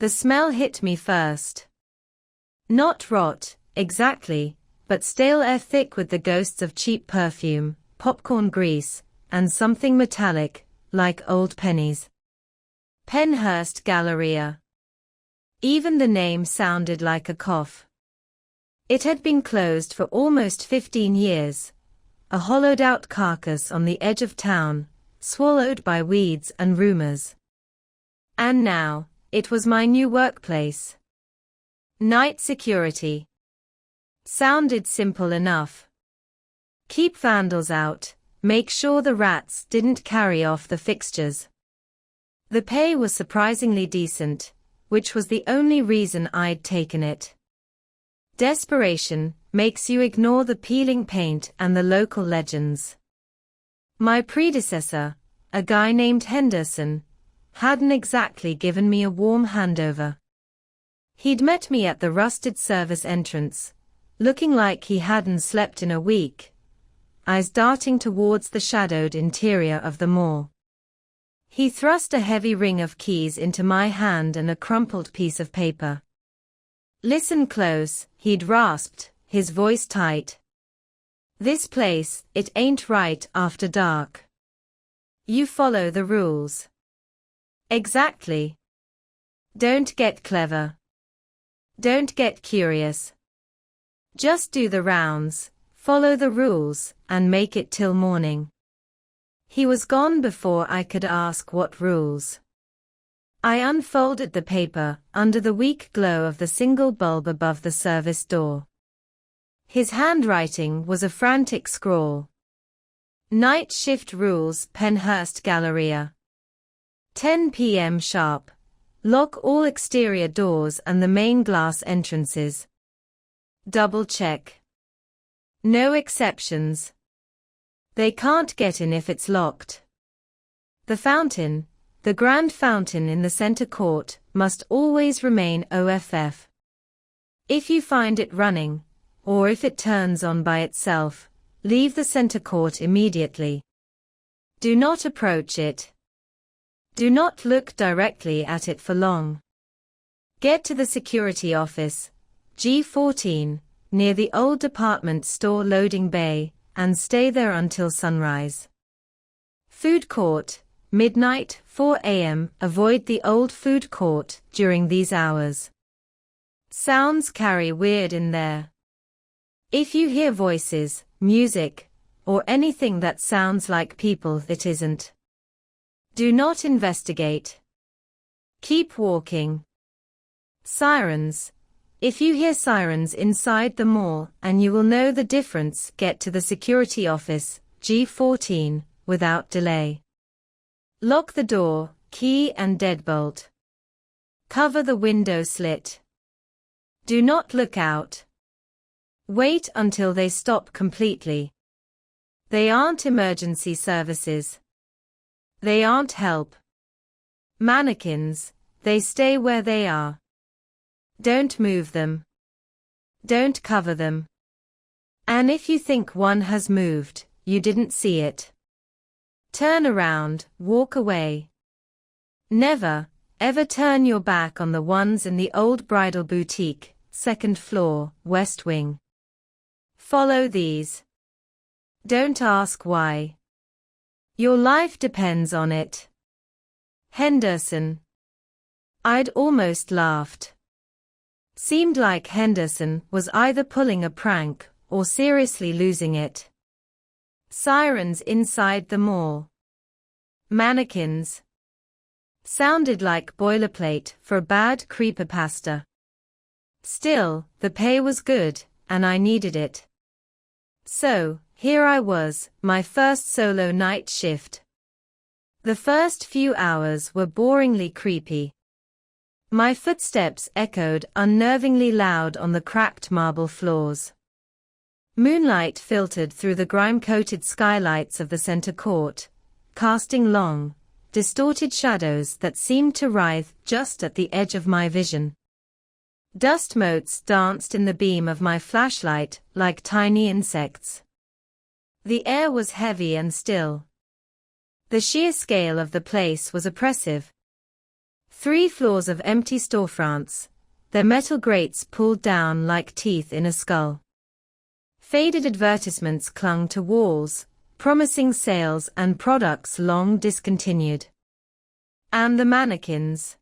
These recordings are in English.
The smell hit me first. Not rot, exactly, but stale air thick with the ghosts of cheap perfume, popcorn grease, and something metallic, like old pennies. Pennhurst Galleria. Even the name sounded like a cough. It had been closed for almost 15 years, a hollowed-out carcass on the edge of town, swallowed by weeds and rumors. And now, it was my new workplace. Night security. Sounded simple enough. Keep vandals out, make sure the rats didn't carry off the fixtures. The pay was surprisingly decent, which was the only reason I'd taken it. Desperation makes you ignore the peeling paint and the local legends. My predecessor, a guy named Henderson, hadn't exactly given me a warm handover. He'd met me at the rusted service entrance, looking like he hadn't slept in a week, eyes darting towards the shadowed interior of the mall. He thrust a heavy ring of keys into my hand and a crumpled piece of paper. "Listen close," he'd rasped, his voice tight. "This place, it ain't right after dark. You follow the rules." "Exactly. Don't get clever. Don't get curious. Just do the rounds, follow the rules, and make it till morning." He was gone before I could ask what rules. I unfolded the paper under the weak glow of the single bulb above the service door. His handwriting was a frantic scrawl. "Night shift rules, Pennhurst Galleria. 10 p.m. sharp. Lock all exterior doors and the main glass entrances. Double check. No exceptions. They can't get in if it's locked. The fountain, the grand fountain in the center court, must always remain OFF. If you find it running, or if it turns on by itself, leave the center court immediately. Do not approach it. Do not look directly at it for long. Get to the security office, G14, near the old department store loading bay, and stay there until sunrise. Food court, midnight, 4 a.m. Avoid the old food court during these hours. Sounds carry weird in there. If you hear voices, music, or anything that sounds like people, it isn't. Do not investigate. Keep walking. Sirens. If you hear sirens inside the mall and you will know the difference, get to the security office, G14, without delay. Lock the door, key and deadbolt. Cover the window slit. Do not look out. Wait until they stop completely. They aren't emergency services. They aren't help. Mannequins, they stay where they are. Don't move them. Don't cover them. And if you think one has moved, you didn't see it. Turn around, walk away. Never, ever turn your back on the ones in the old Bridal Boutique, second floor, west wing. Follow these. Don't ask why. Your life depends on it. Henderson. I'd almost laughed. Seemed like Henderson was either pulling a prank or seriously losing it. Sirens inside the mall. Mannequins. Sounded like boilerplate for a bad creepypasta. Still, the pay was good, and I needed it. So, here I was, my first solo night shift. The first few hours were boringly creepy. My footsteps echoed unnervingly loud on the cracked marble floors. Moonlight filtered through the grime-coated skylights of the center court, casting long, distorted shadows that seemed to writhe just at the edge of my vision. Dust motes danced in the beam of my flashlight like tiny insects. The air was heavy and still. The sheer scale of the place was oppressive. 3 floors of empty storefronts, their metal grates pulled down like teeth in a skull. Faded advertisements clung to walls, promising sales and products long discontinued. And the mannequins.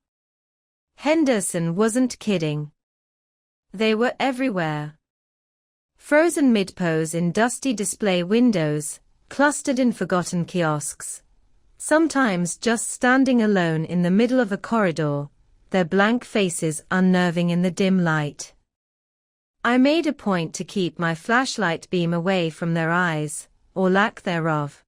Henderson wasn't kidding. They were everywhere. Frozen mid-pose in dusty display windows, clustered in forgotten kiosks. Sometimes just standing alone in the middle of a corridor, their blank faces unnerving in the dim light. I made a point to keep my flashlight beam away from their eyes, or lack thereof.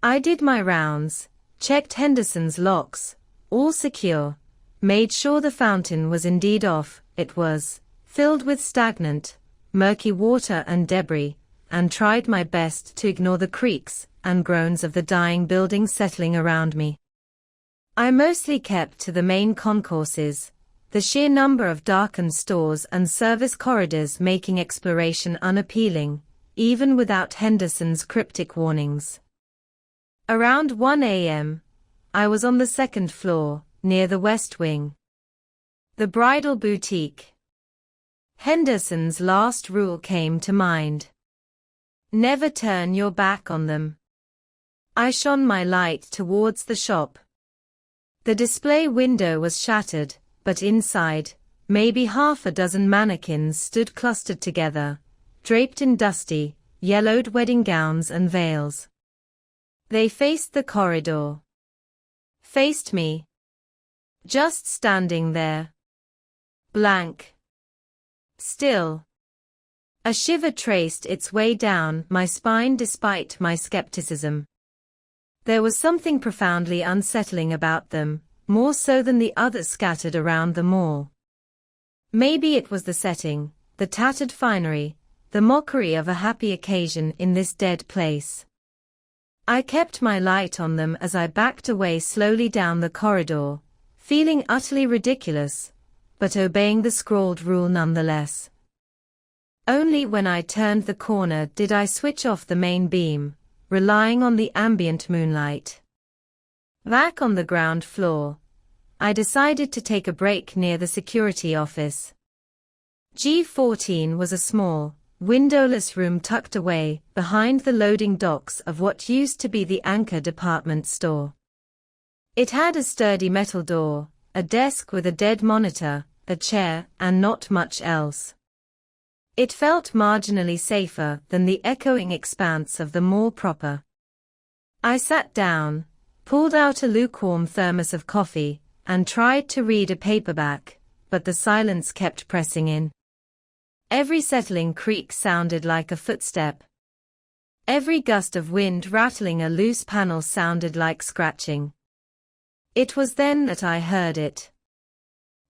I did my rounds, checked Henderson's locks, all secure, made sure the fountain was indeed off. It was, filled with stagnant, murky water and debris, and tried my best to ignore the creaks and groans of the dying building settling around me. I mostly kept to the main concourses, the sheer number of darkened stores and service corridors making exploration unappealing, even without Henderson's cryptic warnings. Around 1 a.m., I was on the 2nd floor, near the West Wing. The Bridal Boutique. Henderson's last rule came to mind. Never turn your back on them. I shone my light towards the shop. The display window was shattered, but inside, maybe half a dozen mannequins stood clustered together, draped in dusty, yellowed wedding gowns and veils. They faced the corridor. Faced me. Just standing there. Blank. Still. A shiver traced its way down my spine despite my skepticism. There was something profoundly unsettling about them, more so than the others scattered around the mall. Maybe it was the setting, the tattered finery, the mockery of a happy occasion in this dead place. I kept my light on them as I backed away slowly down the corridor, feeling utterly ridiculous, but obeying the scrawled rule nonetheless. Only when I turned the corner did I switch off the main beam, relying on the ambient moonlight. Back on the ground floor, I decided to take a break near the security office. G14 was a small, windowless room tucked away behind the loading docks of what used to be the Anchor department store. It had a sturdy metal door, a desk with a dead monitor, a chair, and not much else. It felt marginally safer than the echoing expanse of the mall proper. I sat down, pulled out a lukewarm thermos of coffee, and tried to read a paperback, but the silence kept pressing in. Every settling creak sounded like a footstep. Every gust of wind rattling a loose panel sounded like scratching. It was then that I heard it.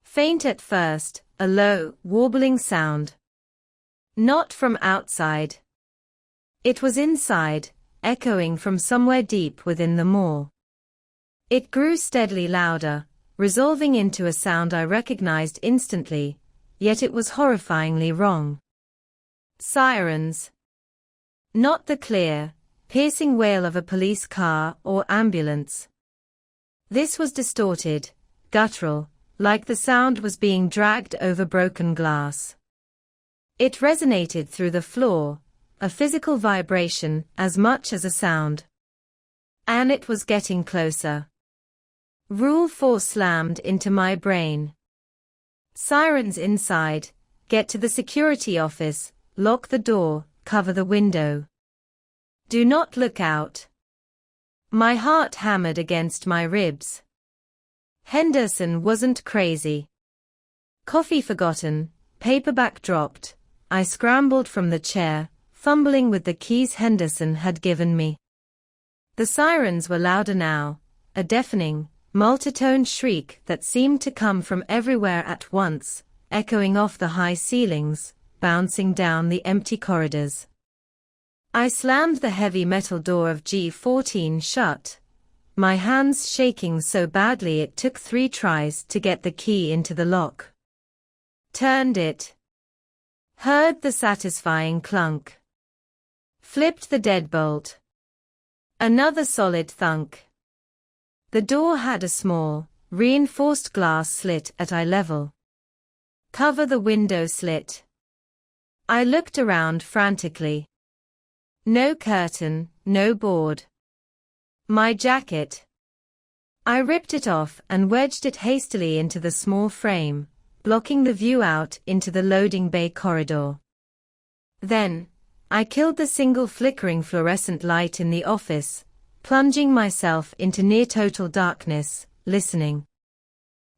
Faint at first, a low, warbling sound. Not from outside. It was inside, echoing from somewhere deep within the mall. It grew steadily louder, resolving into a sound I recognized instantly, yet it was horrifyingly wrong. Sirens. Not the clear, piercing wail of a police car or ambulance. This was distorted, guttural, like the sound was being dragged over broken glass. It resonated through the floor, a physical vibration as much as a sound. And it was getting closer. Rule 4 slammed into my brain. Sirens inside, get to the security office, lock the door, cover the window. Do not look out. My heart hammered against my ribs. Henderson wasn't crazy. Coffee forgotten, paperback dropped. I scrambled from the chair, fumbling with the keys Henderson had given me. The sirens were louder now, a deafening, multitone shriek that seemed to come from everywhere at once, echoing off the high ceilings, bouncing down the empty corridors. I slammed the heavy metal door of G14 shut, my hands shaking so badly it took 3 tries to get the key into the lock. Turned it. Heard the satisfying clunk. Flipped the deadbolt. Another solid thunk. The door had a small, Reinforced glass slit at eye level. Cover the window slit. I looked around frantically. No curtain, no board. My jacket. I ripped it off and wedged it hastily into the small frame, blocking the view out into the loading bay corridor. Then, I killed the single flickering fluorescent light in the office, plunging myself into near-total darkness, listening.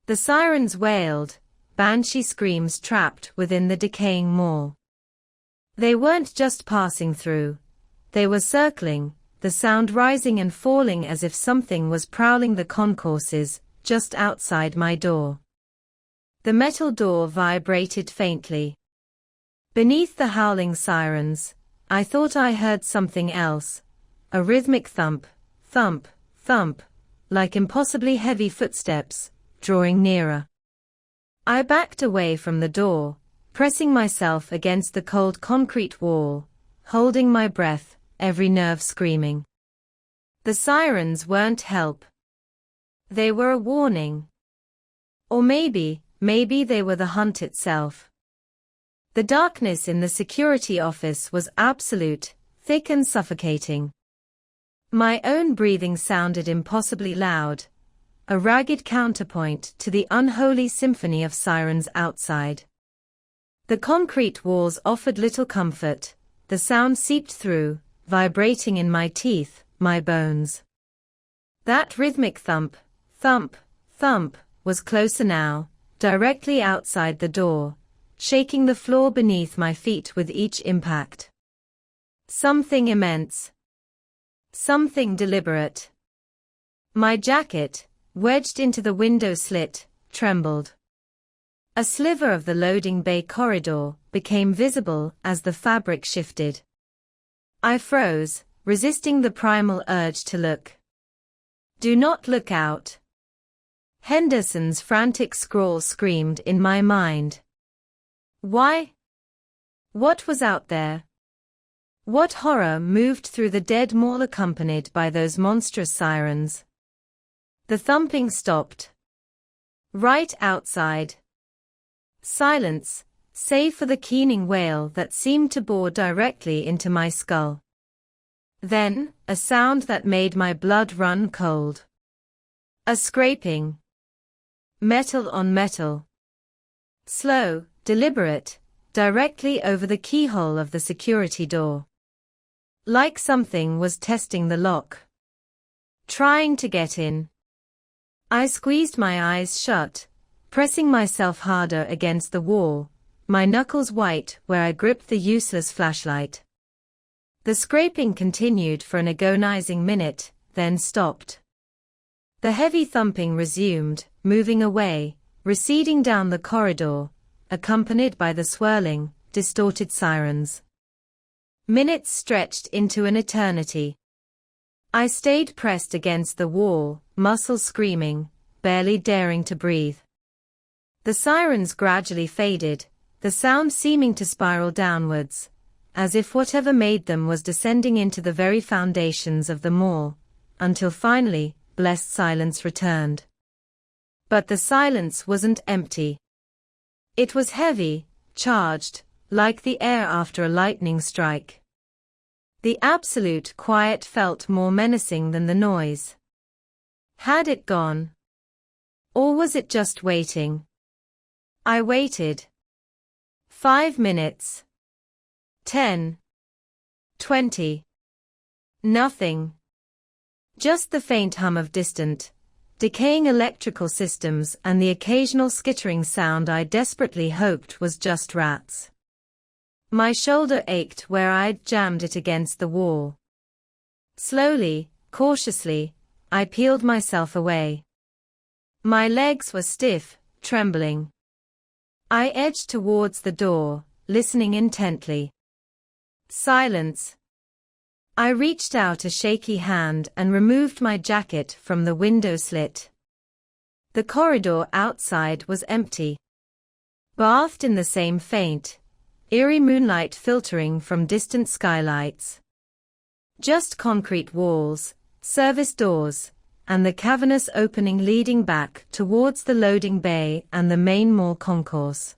The sirens wailed, banshee screams trapped within the decaying mall. They weren't just passing through. They were circling, the sound rising and falling as if something was prowling the concourses, just outside my door. The metal door vibrated faintly. Beneath the howling sirens, I thought I heard something else. A rhythmic thump, thump, thump, like impossibly heavy footsteps, drawing nearer. I backed away from the door, pressing myself against the cold concrete wall, holding my breath, every nerve screaming. The sirens weren't help. They were a warning. Or maybe they were the hunt itself. The darkness in the security office was absolute, thick and suffocating. My own breathing sounded impossibly loud, a ragged counterpoint to the unholy symphony of sirens outside. The concrete walls offered little comfort, the sound seeped through, vibrating in my teeth, my bones. That rhythmic thump, thump, thump, was closer now, directly outside the door, shaking the floor beneath my feet with each impact. Something immense. Something deliberate. My jacket, wedged into the window slit, trembled. A sliver of the loading bay corridor became visible as the fabric shifted. I froze, resisting the primal urge to look. Do not look out. Henderson's frantic scrawl screamed in my mind. Why? What was out there? What horror moved through the dead mall accompanied by those monstrous sirens? The thumping stopped. Right outside. Silence, save for the keening wail that seemed to bore directly into my skull. Then, a sound that made my blood run cold. A scraping. Metal on metal. Slow, deliberate, directly over the keyhole of the security door. Like something was testing the lock. Trying to get in. I squeezed my eyes shut, pressing myself harder against the wall, my knuckles white where I gripped the useless flashlight. The scraping continued for an agonizing minute, then stopped. The heavy thumping resumed, moving away, receding down the corridor, accompanied by the swirling, distorted sirens. Minutes stretched into an eternity. I stayed pressed against the wall, muscles screaming, barely daring to breathe. The sirens gradually faded, the sound seeming to spiral downwards, as if whatever made them was descending into the very foundations of the mall, until finally, blessed silence returned. But the silence wasn't empty. It was heavy, charged, like the air after a lightning strike. The absolute quiet felt more menacing than the noise. Had it gone? Or was it just waiting? I waited. 5 minutes. 10. 20. Nothing. Just the faint hum of distant, decaying electrical systems and the occasional skittering sound I desperately hoped was just rats. My shoulder ached where I'd jammed it against the wall. Slowly, cautiously, I peeled myself away. My legs were stiff, trembling. I edged towards the door, listening intently. Silence. I reached out a shaky hand and removed my jacket from the window slit. The corridor outside was empty. Bathed in the same faint, eerie moonlight filtering from distant skylights. Just concrete walls, service doors, and the cavernous opening leading back towards the loading bay and the main mall concourse.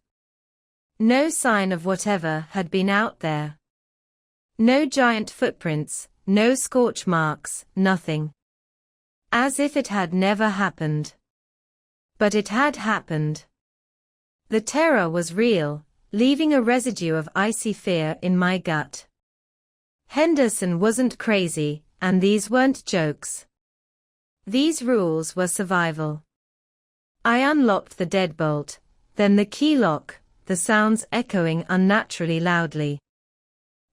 No sign of whatever had been out there. No giant footprints, no scorch marks, nothing. As if it had never happened. But it had happened. The terror was real, leaving a residue of icy fear in my gut. Henderson wasn't crazy, and these weren't jokes. These rules were survival. I unlocked the deadbolt, then the key lock, the sounds echoing unnaturally loudly.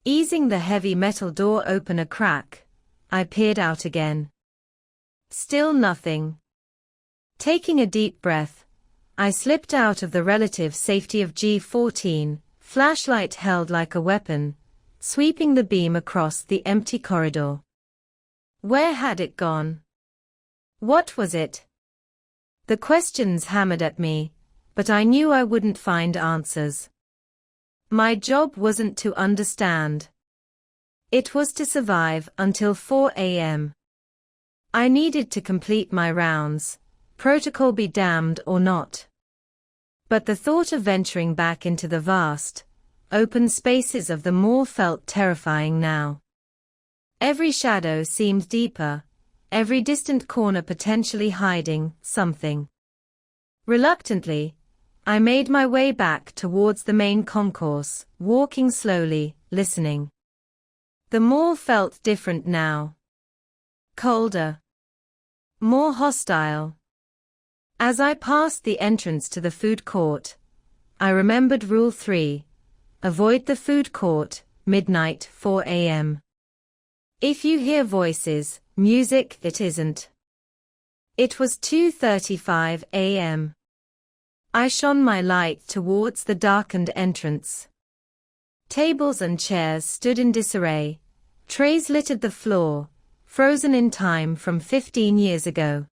Easing the heavy metal door open a crack, I peered out again. Still nothing. Taking a deep breath, I slipped out of the relative safety of G14, flashlight held like a weapon, sweeping the beam across the empty corridor. Where had it gone? What was it? The questions hammered at me, but I knew I wouldn't find answers. My job wasn't to understand. It was to survive until 4 a.m. I needed to complete my rounds, protocol be damned or not. But the thought of venturing back into the vast, open spaces of the mall felt terrifying now. Every shadow seemed deeper, every distant corner potentially hiding something. Reluctantly, I made my way back towards the main concourse, walking slowly, listening. The mall felt different now. Colder. More hostile. As I passed the entrance to the food court, I remembered Rule 3. Avoid the food court, midnight 4 a.m. If you hear voices, music, it isn't. It was 2:35 a.m. I shone my light towards the darkened entrance. Tables and chairs stood in disarray, trays littered the floor, frozen in time from 15 years ago.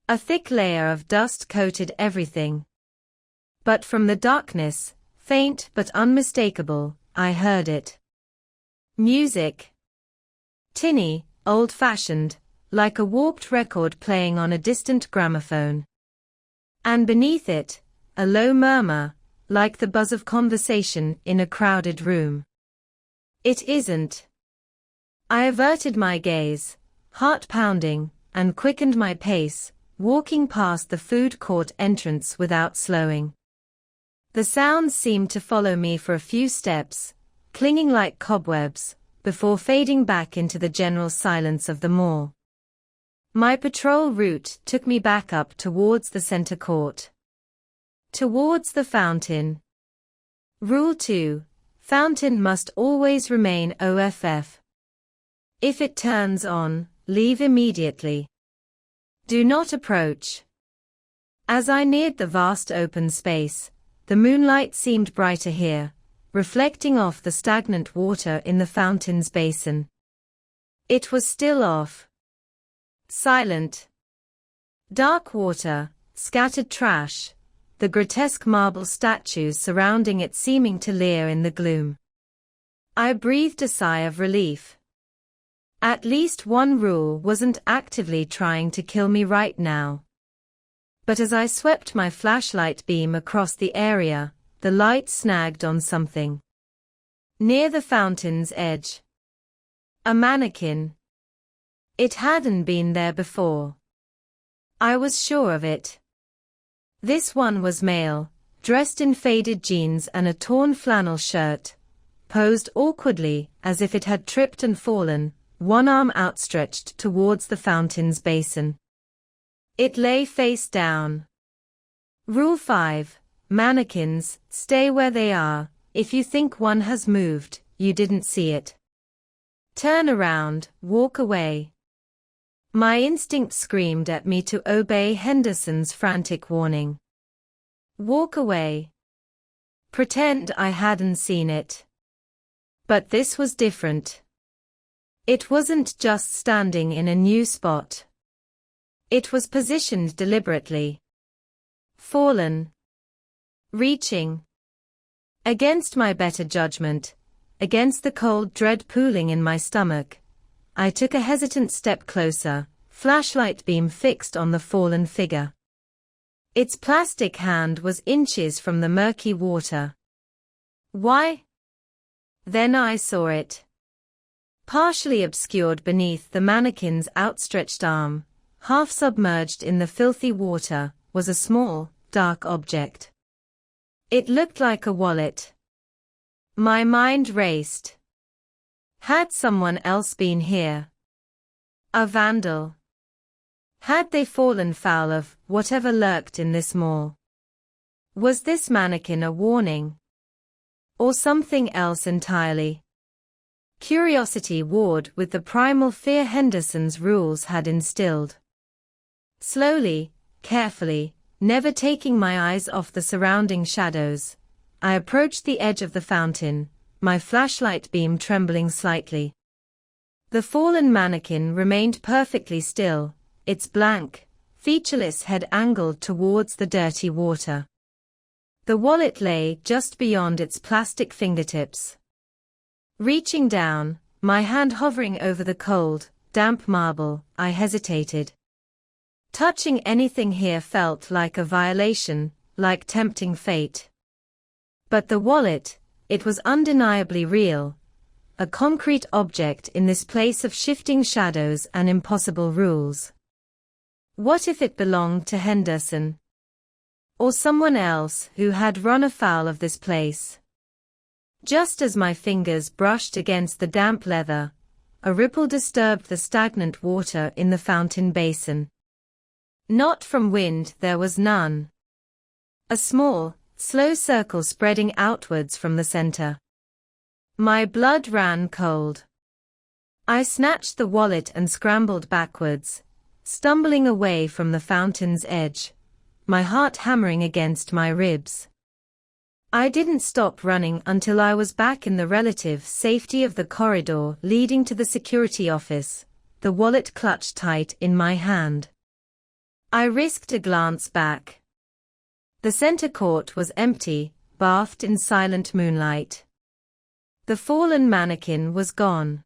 A thick layer of dust coated everything. But from the darkness, faint but unmistakable, I heard it. Music. Tinny, old-fashioned, like a warped record playing on a distant gramophone. And beneath it, a low murmur, like the buzz of conversation in a crowded room. It isn't. I averted my gaze, heart pounding, and quickened my pace, walking past the food court entrance without slowing. The sounds seemed to follow me for a few steps, clinging like cobwebs, before fading back into the general silence of the mall. My patrol route took me back up towards the center court. Towards the fountain. Rule 2. Fountain must always remain OFF. If it turns on, leave immediately. Do not approach. As I neared the vast open space, the moonlight seemed brighter here, reflecting off the stagnant water in the fountain's basin. It was still off. Silent. Dark water, scattered trash, the grotesque marble statues surrounding it seeming to leer in the gloom. I breathed a sigh of relief. At least one rule wasn't actively trying to kill me right now. But as I swept my flashlight beam across the area, the light snagged on something. Near the fountain's edge. A mannequin. It hadn't been there before. I was sure of it. This one was male, dressed in faded jeans and a torn flannel shirt, posed awkwardly as if it had tripped and fallen, one arm outstretched towards the fountain's basin. It lay face down. Rule 5. Mannequins, stay where they are. If you think one has moved, you didn't see it. Turn around, walk away. My instinct screamed at me to obey Henderson's frantic warning. Walk away. Pretend I hadn't seen it. But this was different. It wasn't just standing in a new spot. It was positioned deliberately. Fallen. Reaching. Against my better judgment, against the cold dread pooling in my stomach, I took a hesitant step closer, flashlight beam fixed on the fallen figure. Its plastic hand was inches from the murky water. Why? Then I saw it. Partially obscured beneath the mannequin's outstretched arm, half submerged in the filthy water, was a small, dark object. It looked like a wallet. My mind raced. Had someone else been here? A vandal? Had they fallen foul of whatever lurked in this mall? Was this mannequin a warning? Or something else entirely? Curiosity warred with the primal fear Henderson's rules had instilled. Slowly, carefully, never taking my eyes off the surrounding shadows, I approached the edge of the fountain, my flashlight beam trembling slightly. The fallen mannequin remained perfectly still, its blank, featureless head angled towards the dirty water. The wallet lay just beyond its plastic fingertips. Reaching down, my hand hovering over the cold, damp marble, I hesitated. Touching anything here felt like a violation, like tempting fate. But the wallet, it was undeniably real. A concrete object in this place of shifting shadows and impossible rules. What if it belonged to Henderson? Or someone else who had run afoul of this place? Just as my fingers brushed against the damp leather, a ripple disturbed the stagnant water in the fountain basin. Not from wind, there was none. A small, slow circle spreading outwards from the center. My blood ran cold. I snatched the wallet and scrambled backwards, stumbling away from the fountain's edge, my heart hammering against my ribs. I didn't stop running until I was back in the relative safety of the corridor leading to the security office, the wallet clutched tight in my hand. I risked a glance back. The center court was empty, bathed in silent moonlight. The fallen mannequin was gone.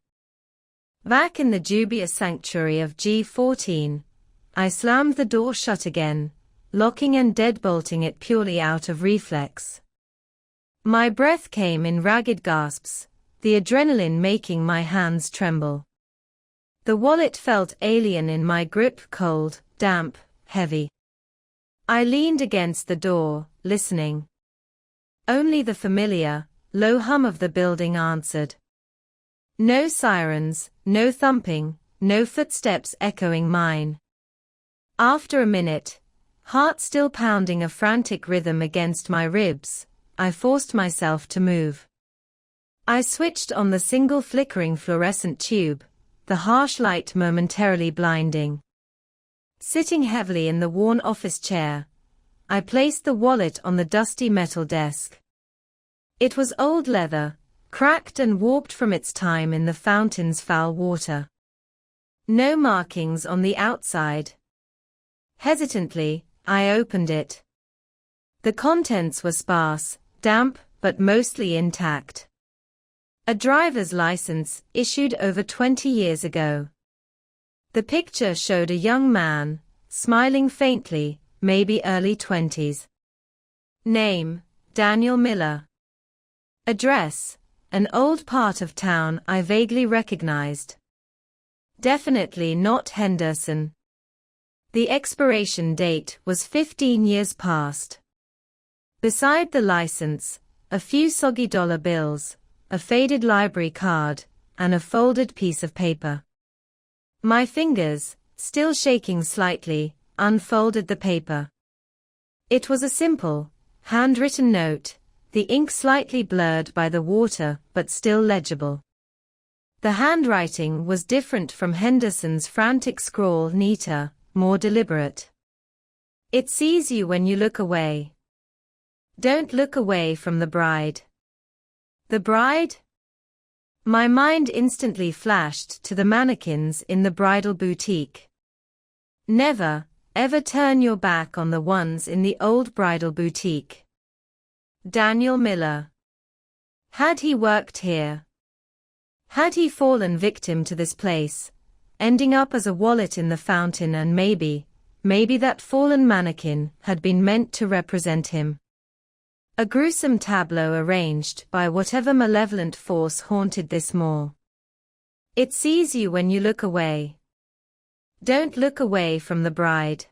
Back in the dubious sanctuary of G14, I slammed the door shut again, locking and deadbolting it purely out of reflex. My breath came in ragged gasps, the adrenaline making my hands tremble. The wallet felt alien in my grip, cold, damp, heavy. I leaned against the door, listening. Only the familiar, low hum of the building answered. No sirens, no thumping, no footsteps echoing mine. After a minute, heart still pounding a frantic rhythm against my ribs, I forced myself to move. I switched on the single flickering fluorescent tube, the harsh light momentarily blinding. Sitting heavily in the worn office chair, I placed the wallet on the dusty metal desk. It was old leather, cracked and warped from its time in the fountain's foul water. No markings on the outside. Hesitantly, I opened it. The contents were sparse, damp, but mostly intact. A driver's license, issued over 20 years ago. The picture showed a young man, smiling faintly, maybe early 20s. Name, Daniel Miller. Address, an old part of town I vaguely recognized. Definitely not Henderson. The expiration date was 15 years past. Beside the license, a few soggy dollar bills, a faded library card, and a folded piece of paper. My fingers, still shaking slightly, unfolded the paper. It was a simple, handwritten note, the ink slightly blurred by the water but still legible. The handwriting was different from Henderson's frantic scrawl, neater, more deliberate. It sees you when you look away. Don't look away from the bride. The bride? My mind instantly flashed to the mannequins in the Bridal Boutique. Never, ever turn your back on the ones in the old Bridal Boutique. Daniel Miller. Had he worked here? Had he fallen victim to this place, ending up as a wallet in the fountain, and maybe that fallen mannequin had been meant to represent him. A gruesome tableau arranged by whatever malevolent force haunted this mall. It sees you when you look away. Don't look away from the bride.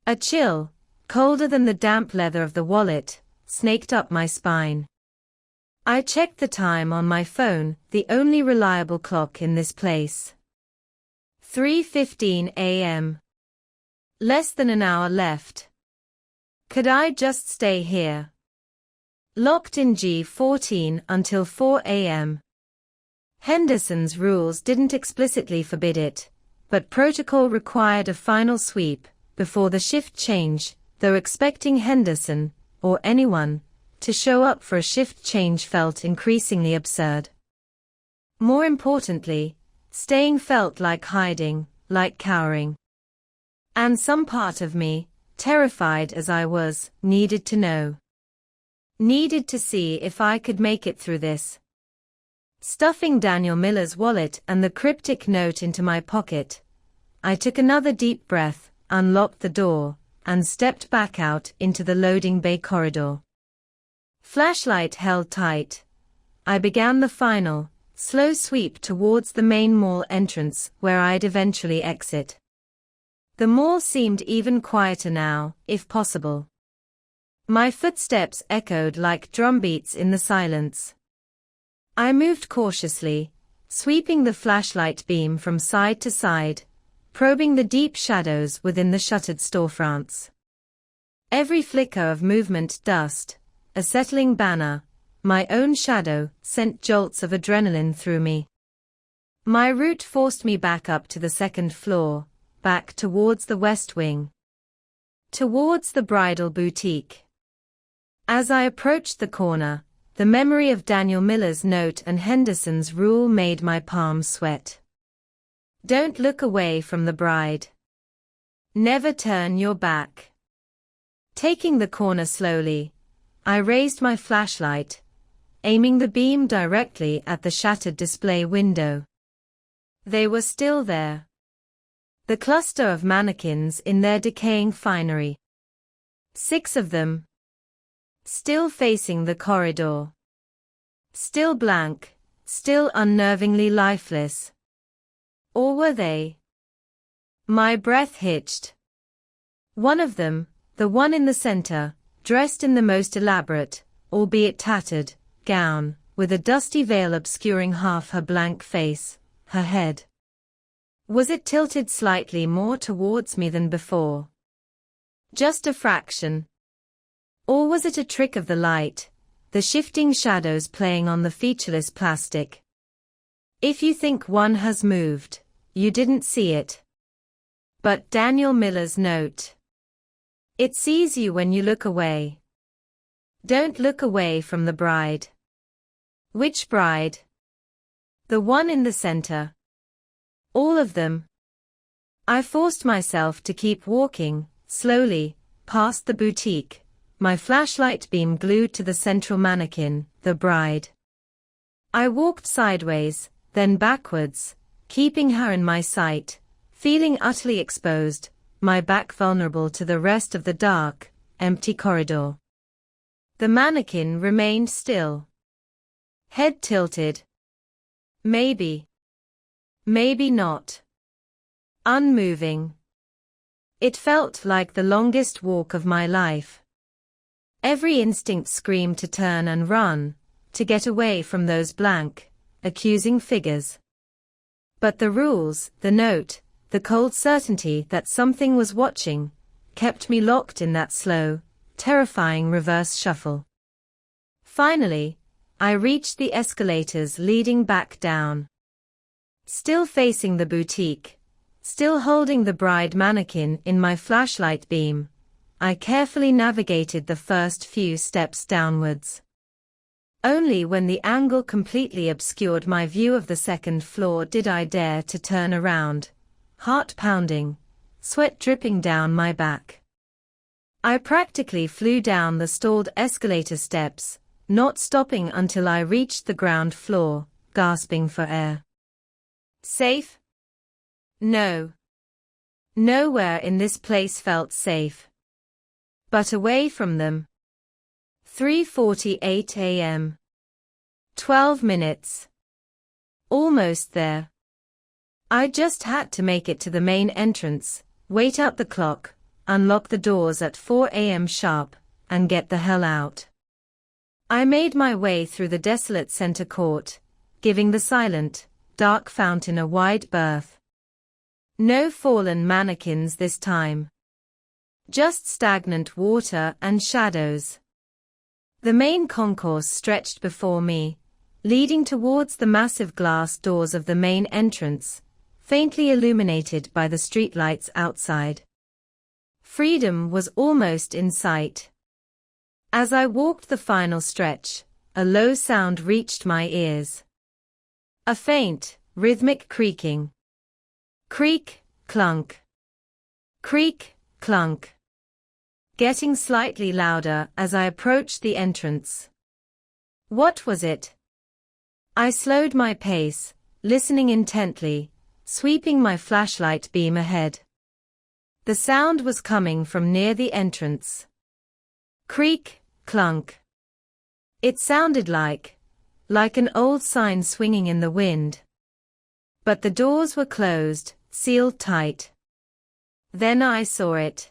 A chill, colder than the damp leather of the wallet, snaked up my spine. I checked the time on my phone, the only reliable clock in this place. 3:15 a.m. Less than an hour left. Could I just stay here? Locked in G14 until 4 a.m. Henderson's rules didn't explicitly forbid it, but protocol required a final sweep before the shift change, though expecting Henderson, or anyone, to show up for a shift change felt increasingly absurd. More importantly, staying felt like hiding, like cowering. And some part of me, terrified as I was, needed to know. Needed to see if I could make it through this. Stuffing Daniel Miller's wallet and the cryptic note into my pocket, I took another deep breath, unlocked the door, and stepped back out into the loading bay corridor. Flashlight held tight. I began the final, slow sweep towards the main mall entrance where I'd eventually exit. The mall seemed even quieter now, if possible. My footsteps echoed like drumbeats in the silence. I moved cautiously, sweeping the flashlight beam from side to side, probing the deep shadows within the shuttered storefronts. Every flicker of movement, dust, a settling banner, my own shadow, sent jolts of adrenaline through me. My route forced me back up to the second floor, back towards the west wing. Towards the Bridal Boutique. As I approached the corner, the memory of Daniel Miller's note and Henderson's rule made my palms sweat. Don't look away from the bride. Never turn your back. Taking the corner slowly, I raised my flashlight, aiming the beam directly at the shattered display window. They were still there. The cluster of mannequins in their decaying finery. 6 of them. Still facing the corridor. Still blank, still unnervingly lifeless. Or were they? My breath hitched. One of them, the one in the center, dressed in the most elaborate, albeit tattered, gown, with a dusty veil obscuring half her blank face, her head. Was it tilted slightly more towards me than before? Just a fraction. Or was it a trick of the light, the shifting shadows playing on the featureless plastic? If you think one has moved, you didn't see it. But Daniel Miller's note. It sees you when you look away. Don't look away from the bride. Which bride? The one in the center. All of them. I forced myself to keep walking, slowly, past the boutique, my flashlight beam glued to the central mannequin, the bride. I walked sideways, then backwards, keeping her in my sight, feeling utterly exposed, my back vulnerable to the rest of the dark, empty corridor. The mannequin remained still. Head tilted. Maybe. Maybe not. Unmoving. It felt like the longest walk of my life. Every instinct screamed to turn and run, to get away from those blank, accusing figures. But the rules, the note, the cold certainty that something was watching, kept me locked in that slow, terrifying reverse shuffle. Finally, I reached the escalators leading back down. Still facing the boutique, still holding the bride mannequin in my flashlight beam, I carefully navigated the first few steps downwards. Only when the angle completely obscured my view of the second floor did I dare to turn around, heart pounding, sweat dripping down my back. I practically flew down the stalled escalator steps, not stopping until I reached the ground floor, gasping for air. Safe? No. Nowhere in this place felt safe. But away from them. 3:48 a.m. 12 minutes. Almost there. I just had to make it to the main entrance, wait out the clock, unlock the doors at 4 a.m. sharp, and get the hell out. I made my way through the desolate center court, giving the silent, dark fountain a wide berth. No fallen mannequins this time. Just stagnant water and shadows. The main concourse stretched before me, leading towards the massive glass doors of the main entrance, faintly illuminated by the streetlights outside. Freedom was almost in sight. As I walked the final stretch, a low sound reached my ears. A faint, rhythmic creaking. Creak, clunk. Creak, clunk. Getting slightly louder as I approached the entrance. What was it? I slowed my pace, listening intently, sweeping my flashlight beam ahead. The sound was coming from near the entrance. Creak, clunk. It sounded like an old sign swinging in the wind. But the doors were closed, sealed tight. Then I saw it.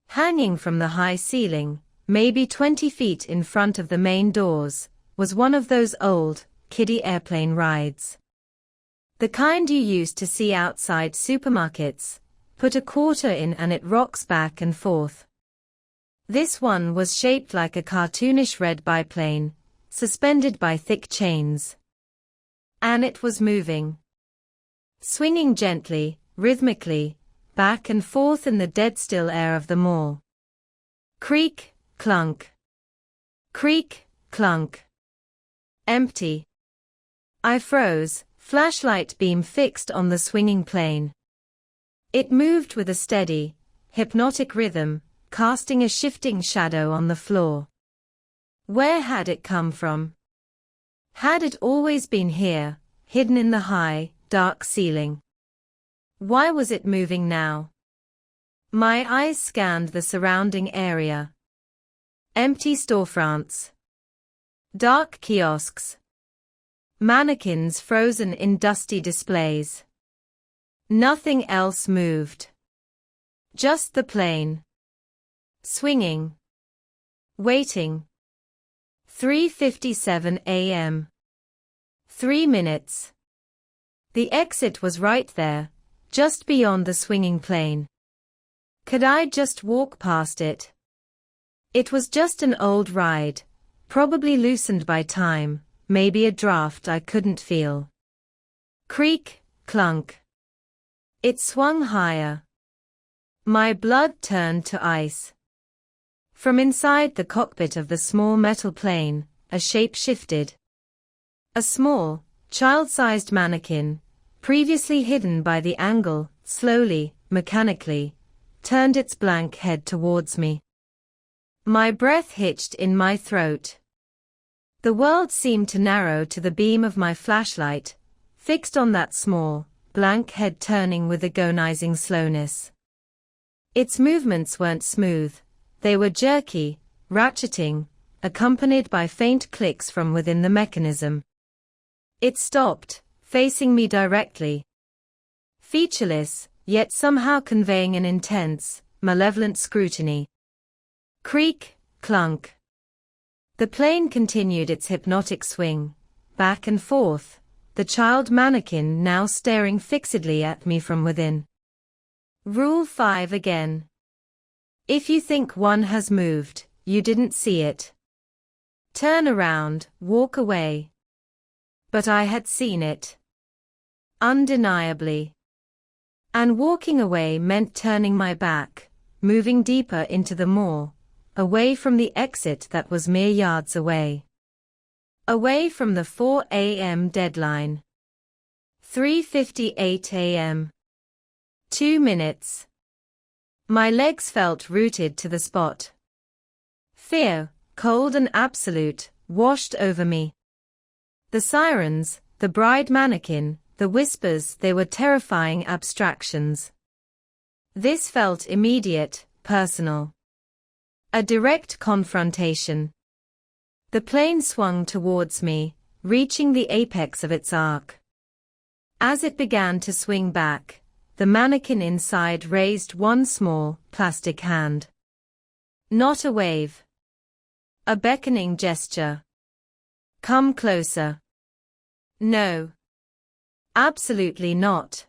Hanging from the high ceiling, maybe 20 feet in front of the main doors, was one of those old, kiddie airplane rides. The kind you used to see outside supermarkets. Put a quarter in and it rocks back and forth. This one was shaped like a cartoonish red biplane, suspended by thick chains. And it was moving. Swinging gently, rhythmically, back and forth in the dead-still air of the mall. Creak, clunk. Creak, clunk. Empty. I froze, flashlight beam fixed on the swinging plane. It moved with a steady, hypnotic rhythm, casting a shifting shadow on the floor. Where had it come from? Had it always been here, hidden in the high, dark ceiling? Why was it moving now? My eyes scanned the surrounding area. Empty storefronts. Dark kiosks. Mannequins frozen in dusty displays. Nothing else moved. Just the plane. Swinging. Waiting. 3:57 a.m. 3 minutes. The exit was right there, just beyond the swinging plane. Could I just walk past it? It was just an old ride, probably loosened by time, maybe a draft I couldn't feel. Creak, clunk. It swung higher. My blood turned to ice. From inside the cockpit of the small metal plane, a shape shifted. A small, child-sized mannequin, previously hidden by the angle, slowly, mechanically, turned its blank head towards me. My breath hitched in my throat. The world seemed to narrow to the beam of my flashlight, fixed on that small, blank head turning with agonizing slowness. Its movements weren't smooth, they were jerky, ratcheting, accompanied by faint clicks from within the mechanism. It stopped, facing me directly. Featureless, yet somehow conveying an intense, malevolent scrutiny. Creak, clunk. The plane continued its hypnotic swing, back and forth, the child mannequin now staring fixedly at me from within. Rule 5 again. If you think one has moved, you didn't see it. Turn around, walk away. But I had seen it. Undeniably. And walking away meant turning my back, moving deeper into the mall, away from the exit that was mere yards away. Away from the 4 a.m. deadline. 3:58 a.m. 2 minutes. My legs felt rooted to the spot. Fear, cold and absolute, washed over me. The sirens, the bride mannequin, the whispers, they were terrifying abstractions. This felt immediate, personal. A direct confrontation. The plane swung towards me, reaching the apex of its arc. As it began to swing back, the mannequin inside raised one small, plastic hand. Not a wave. A beckoning gesture. Come closer. No. Absolutely not.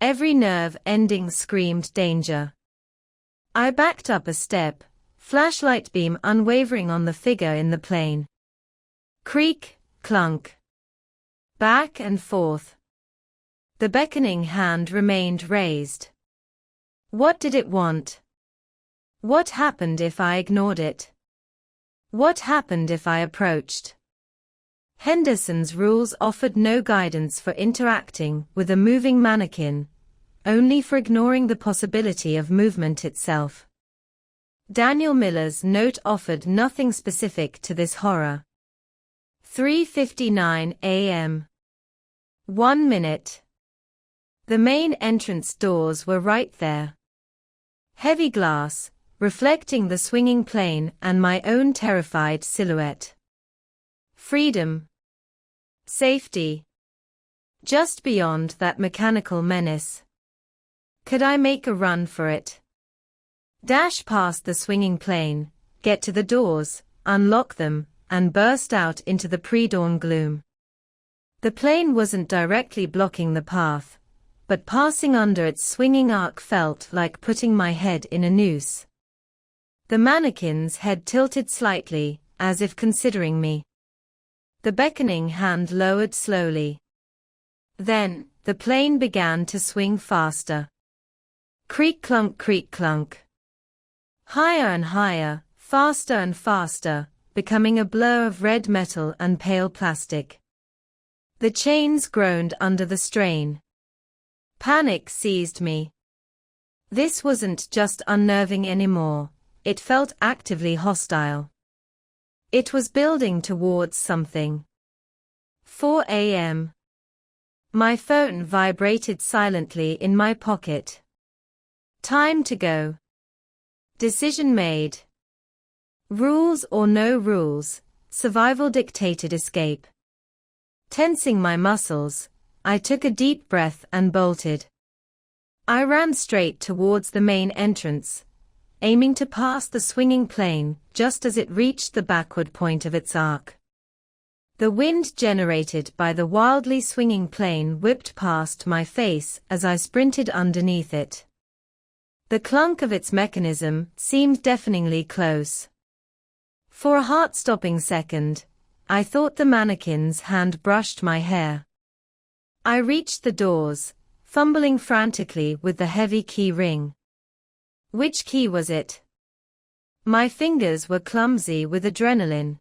Every nerve ending screamed danger. I backed up a step, flashlight beam unwavering on the figure in the plane. Creak, clunk. Back and forth. The beckoning hand remained raised. What did it want? What happened if I ignored it? What happened if I approached? Henderson's rules offered no guidance for interacting with a moving mannequin, only for ignoring the possibility of movement itself. Daniel Miller's note offered nothing specific to this horror. 3:59 a.m. 1 minute. The main entrance doors were right there. Heavy glass, reflecting the swinging plane and my own terrified silhouette. Freedom. Safety. Just beyond that mechanical menace. Could I make a run for it? Dash past the swinging plane, get to the doors, unlock them, and burst out into the pre-dawn gloom. The plane wasn't directly blocking the path, but passing under its swinging arc felt like putting my head in a noose. The mannequin's head tilted slightly, as if considering me. The beckoning hand lowered slowly. Then, the plane began to swing faster. Creak clunk. Higher and higher, faster and faster, becoming a blur of red metal and pale plastic. The chains groaned under the strain. Panic seized me. This wasn't just unnerving anymore, it felt actively hostile. It was building towards something. 4 a.m. My phone vibrated silently in my pocket. Time to go. Decision made. Rules or no rules, survival dictated escape. Tensing my muscles, I took a deep breath and bolted. I ran straight towards the main entrance, aiming to pass the swinging plane just as it reached the backward point of its arc. The wind generated by the wildly swinging plane whipped past my face as I sprinted underneath it. The clunk of its mechanism seemed deafeningly close. For a heart-stopping second, I thought the mannequin's hand brushed my hair. I reached the doors, fumbling frantically with the heavy key ring. Which key was it? My fingers were clumsy with adrenaline.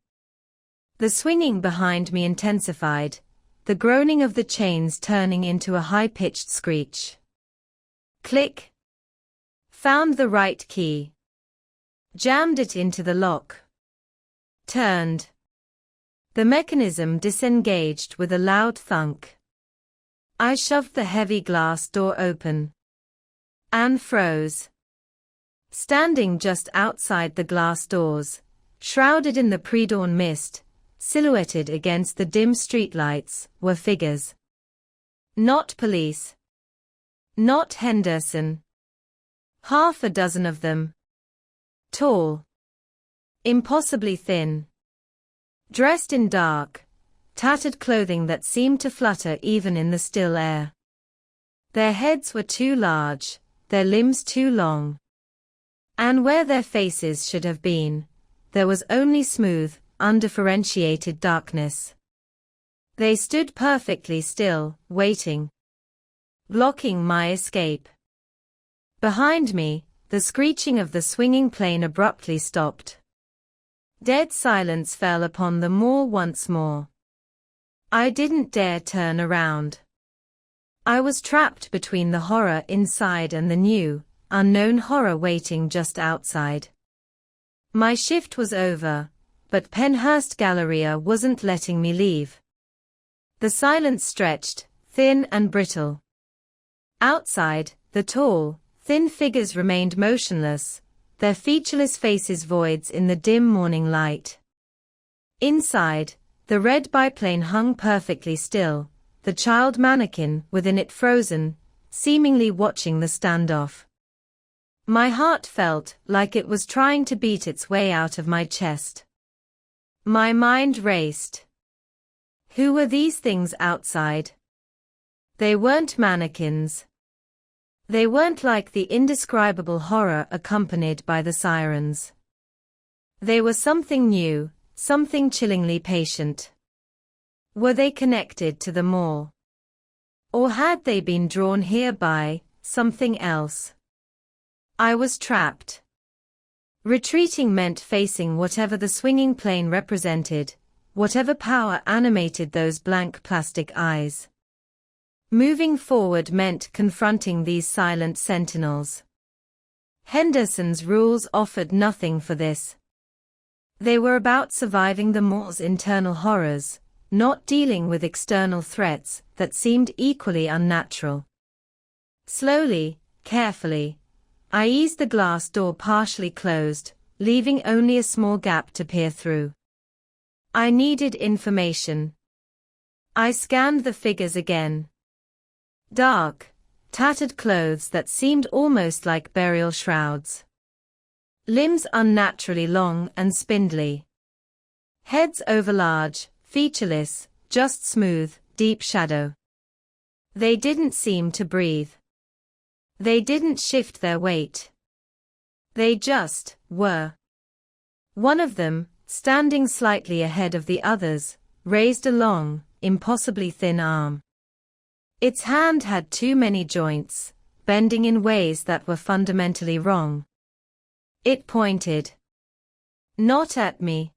The swinging behind me intensified, the groaning of the chains turning into a high-pitched screech. Click. Found the right key. Jammed it into the lock. Turned. The mechanism disengaged with a loud thunk. I shoved the heavy glass door open. And froze. Standing just outside the glass doors, shrouded in the pre-dawn mist, silhouetted against the dim streetlights, were figures. Not police. Not Henderson. Half a dozen of them. Tall. Impossibly thin. Dressed in dark, tattered clothing that seemed to flutter even in the still air. Their heads were too large, their limbs too long. And where their faces should have been, there was only smooth, undifferentiated darkness. They stood perfectly still, waiting. Blocking my escape. Behind me, the screeching of the swinging plane abruptly stopped. Dead silence fell upon the moor once more. I didn't dare turn around. I was trapped between the horror inside and the new, unknown horror waiting just outside. My shift was over, but Pennhurst Galleria wasn't letting me leave. The silence stretched, thin and brittle. Outside, the tall, thin figures remained motionless, their featureless faces voids in the dim morning light. Inside, the red biplane hung perfectly still, the child mannequin within it frozen, seemingly watching the standoff. My heart felt like it was trying to beat its way out of my chest. My mind raced. Who were these things outside? They weren't mannequins. They weren't like the indescribable horror accompanied by the sirens. They were something new, something chillingly patient. Were they connected to the mall? Or had they been drawn here by something else? I was trapped. Retreating meant facing whatever the swinging plane represented, whatever power animated those blank plastic eyes. Moving forward meant confronting these silent sentinels. Henderson's rules offered nothing for this. They were about surviving the mall's internal horrors, not dealing with external threats that seemed equally unnatural. Slowly, carefully, I eased the glass door partially closed, leaving only a small gap to peer through. I needed information. I scanned the figures again. Dark, tattered clothes that seemed almost like burial shrouds. Limbs unnaturally long and spindly. Heads overlarge, featureless, just smooth, deep shadow. They didn't seem to breathe. They didn't shift their weight. They just were. One of them, standing slightly ahead of the others, raised a long, impossibly thin arm. Its hand had too many joints, bending in ways that were fundamentally wrong. It pointed. Not at me.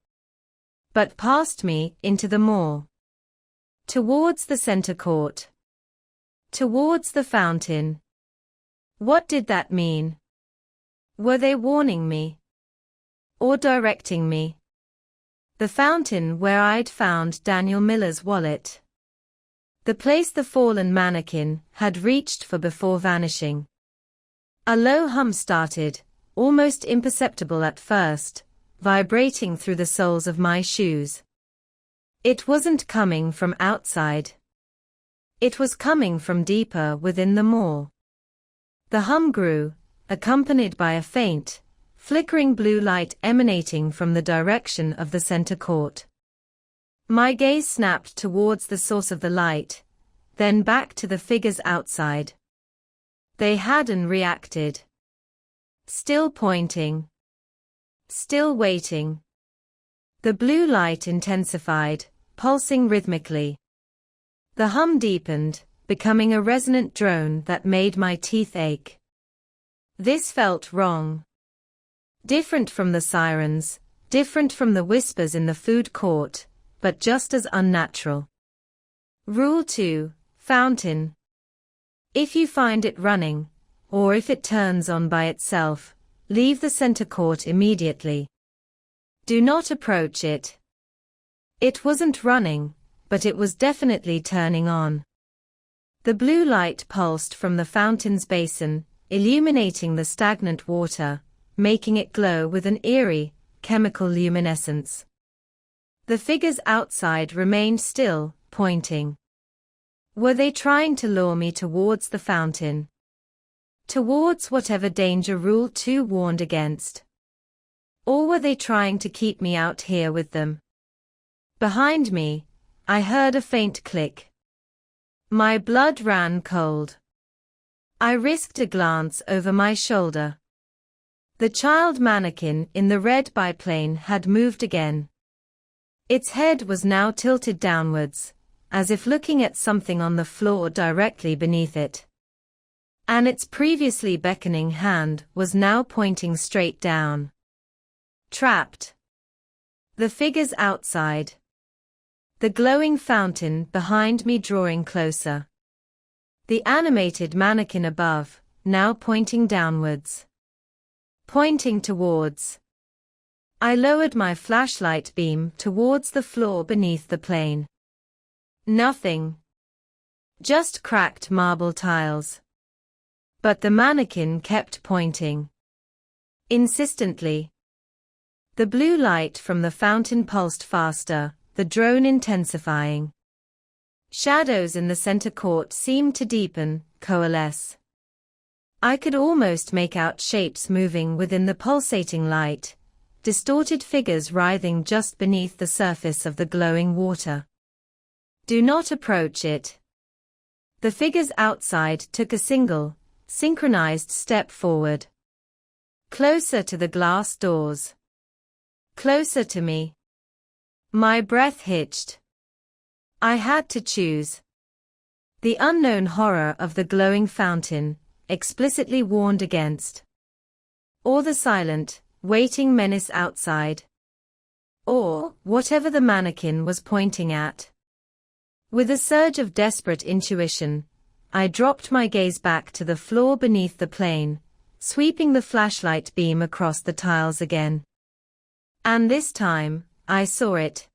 But past me, into the mall. Towards the center court. Towards the fountain. What did that mean? Were they warning me? Or directing me? The fountain where I'd found Daniel Miller's wallet. The place the fallen mannequin had reached for before vanishing. A low hum started, almost imperceptible at first, vibrating through the soles of my shoes. It wasn't coming from outside. It was coming from deeper within the mall. The hum grew, accompanied by a faint, flickering blue light emanating from the direction of the center court. My gaze snapped towards the source of the light, then back to the figures outside. They hadn't reacted. Still pointing. Still waiting. The blue light intensified, pulsing rhythmically. The hum deepened, becoming a resonant drone that made my teeth ache. This felt wrong. Different from the sirens, different from the whispers in the food court, but just as unnatural. Rule 2, Fountain. If you find it running, or if it turns on by itself, leave the center court immediately. Do not approach it. It wasn't running, but it was definitely turning on. The blue light pulsed from the fountain's basin, illuminating the stagnant water, making it glow with an eerie, chemical luminescence. The figures outside remained still, pointing. Were they trying to lure me towards the fountain? Towards whatever danger Rule 2 warned against? Or were they trying to keep me out here with them? Behind me, I heard a faint click. My blood ran cold. I risked a glance over my shoulder. The child mannequin in the red biplane had moved again. Its head was now tilted downwards, as if looking at something on the floor directly beneath it. And its previously beckoning hand was now pointing straight down. Trapped. The figures outside. The glowing fountain behind me drawing closer. The animated mannequin above, now pointing downwards. Pointing towards. I lowered my flashlight beam towards the floor beneath the plane. Nothing. Just cracked marble tiles. But the mannequin kept pointing. Insistently. The blue light from the fountain pulsed faster, the drone intensifying. Shadows in the center court seemed to deepen, coalesce. I could almost make out shapes moving within the pulsating light, distorted figures writhing just beneath the surface of the glowing water. Do not approach it. The figures outside took a single, synchronized step forward. Closer to the glass doors. Closer to me. My breath hitched. I had to choose. The unknown horror of the glowing fountain, explicitly warned against. Or the silent, waiting menace outside. Or whatever the mannequin was pointing at. With a surge of desperate intuition, I dropped my gaze back to the floor beneath the plane, sweeping the flashlight beam across the tiles again. And this time, I saw it.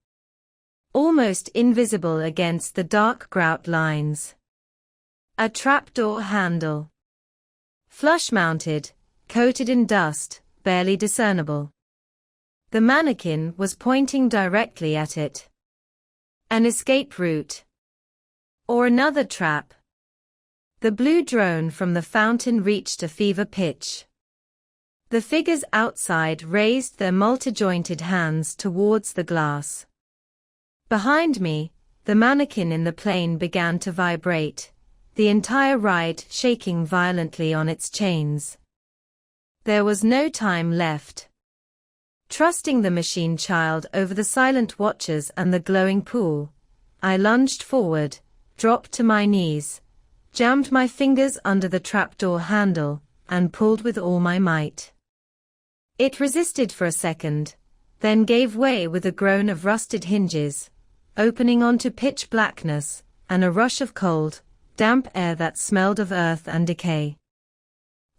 Almost invisible against the dark grout lines. A trapdoor handle. Flush-mounted, coated in dust, barely discernible. The mannequin was pointing directly at it. An escape route. Or another trap. The blue drone from the fountain reached a fever pitch. The figures outside raised their multi-jointed hands towards the glass. Behind me, the mannequin in the plane began to vibrate, the entire ride shaking violently on its chains. There was no time left. Trusting the machine child over the silent watchers and the glowing pool, I lunged forward, dropped to my knees, jammed my fingers under the trapdoor handle, and pulled with all my might. It resisted for a second, then gave way with a groan of rusted hinges, opening onto pitch blackness, and a rush of cold, damp air that smelled of earth and decay.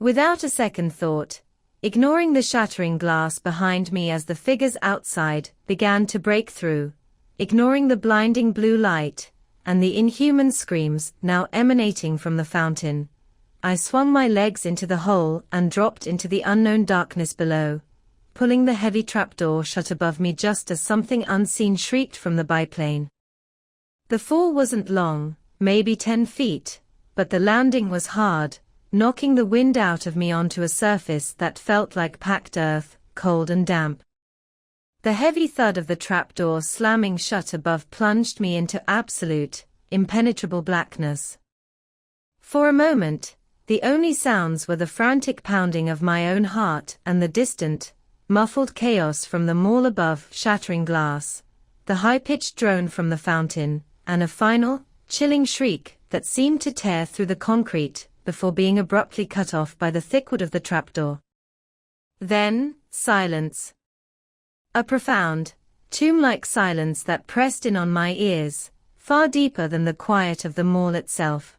Without a second thought, ignoring the shattering glass behind me as the figures outside began to break through, ignoring the blinding blue light, and the inhuman screams now emanating from the fountain, I swung my legs into the hole and dropped into the unknown darkness below, pulling the heavy trapdoor shut above me just as something unseen shrieked from the biplane. The fall wasn't long, maybe 10 feet, but the landing was hard, knocking the wind out of me onto a surface that felt like packed earth, cold and damp. The heavy thud of the trapdoor slamming shut above plunged me into absolute, impenetrable blackness. For a moment, the only sounds were the frantic pounding of my own heart and the distant, muffled chaos from the mall above shattering glass, the high-pitched drone from the fountain, and a final, chilling shriek that seemed to tear through the concrete before being abruptly cut off by the thick wood of the trapdoor. Then, silence. A profound, tomb-like silence that pressed in on my ears, far deeper than the quiet of the mall itself.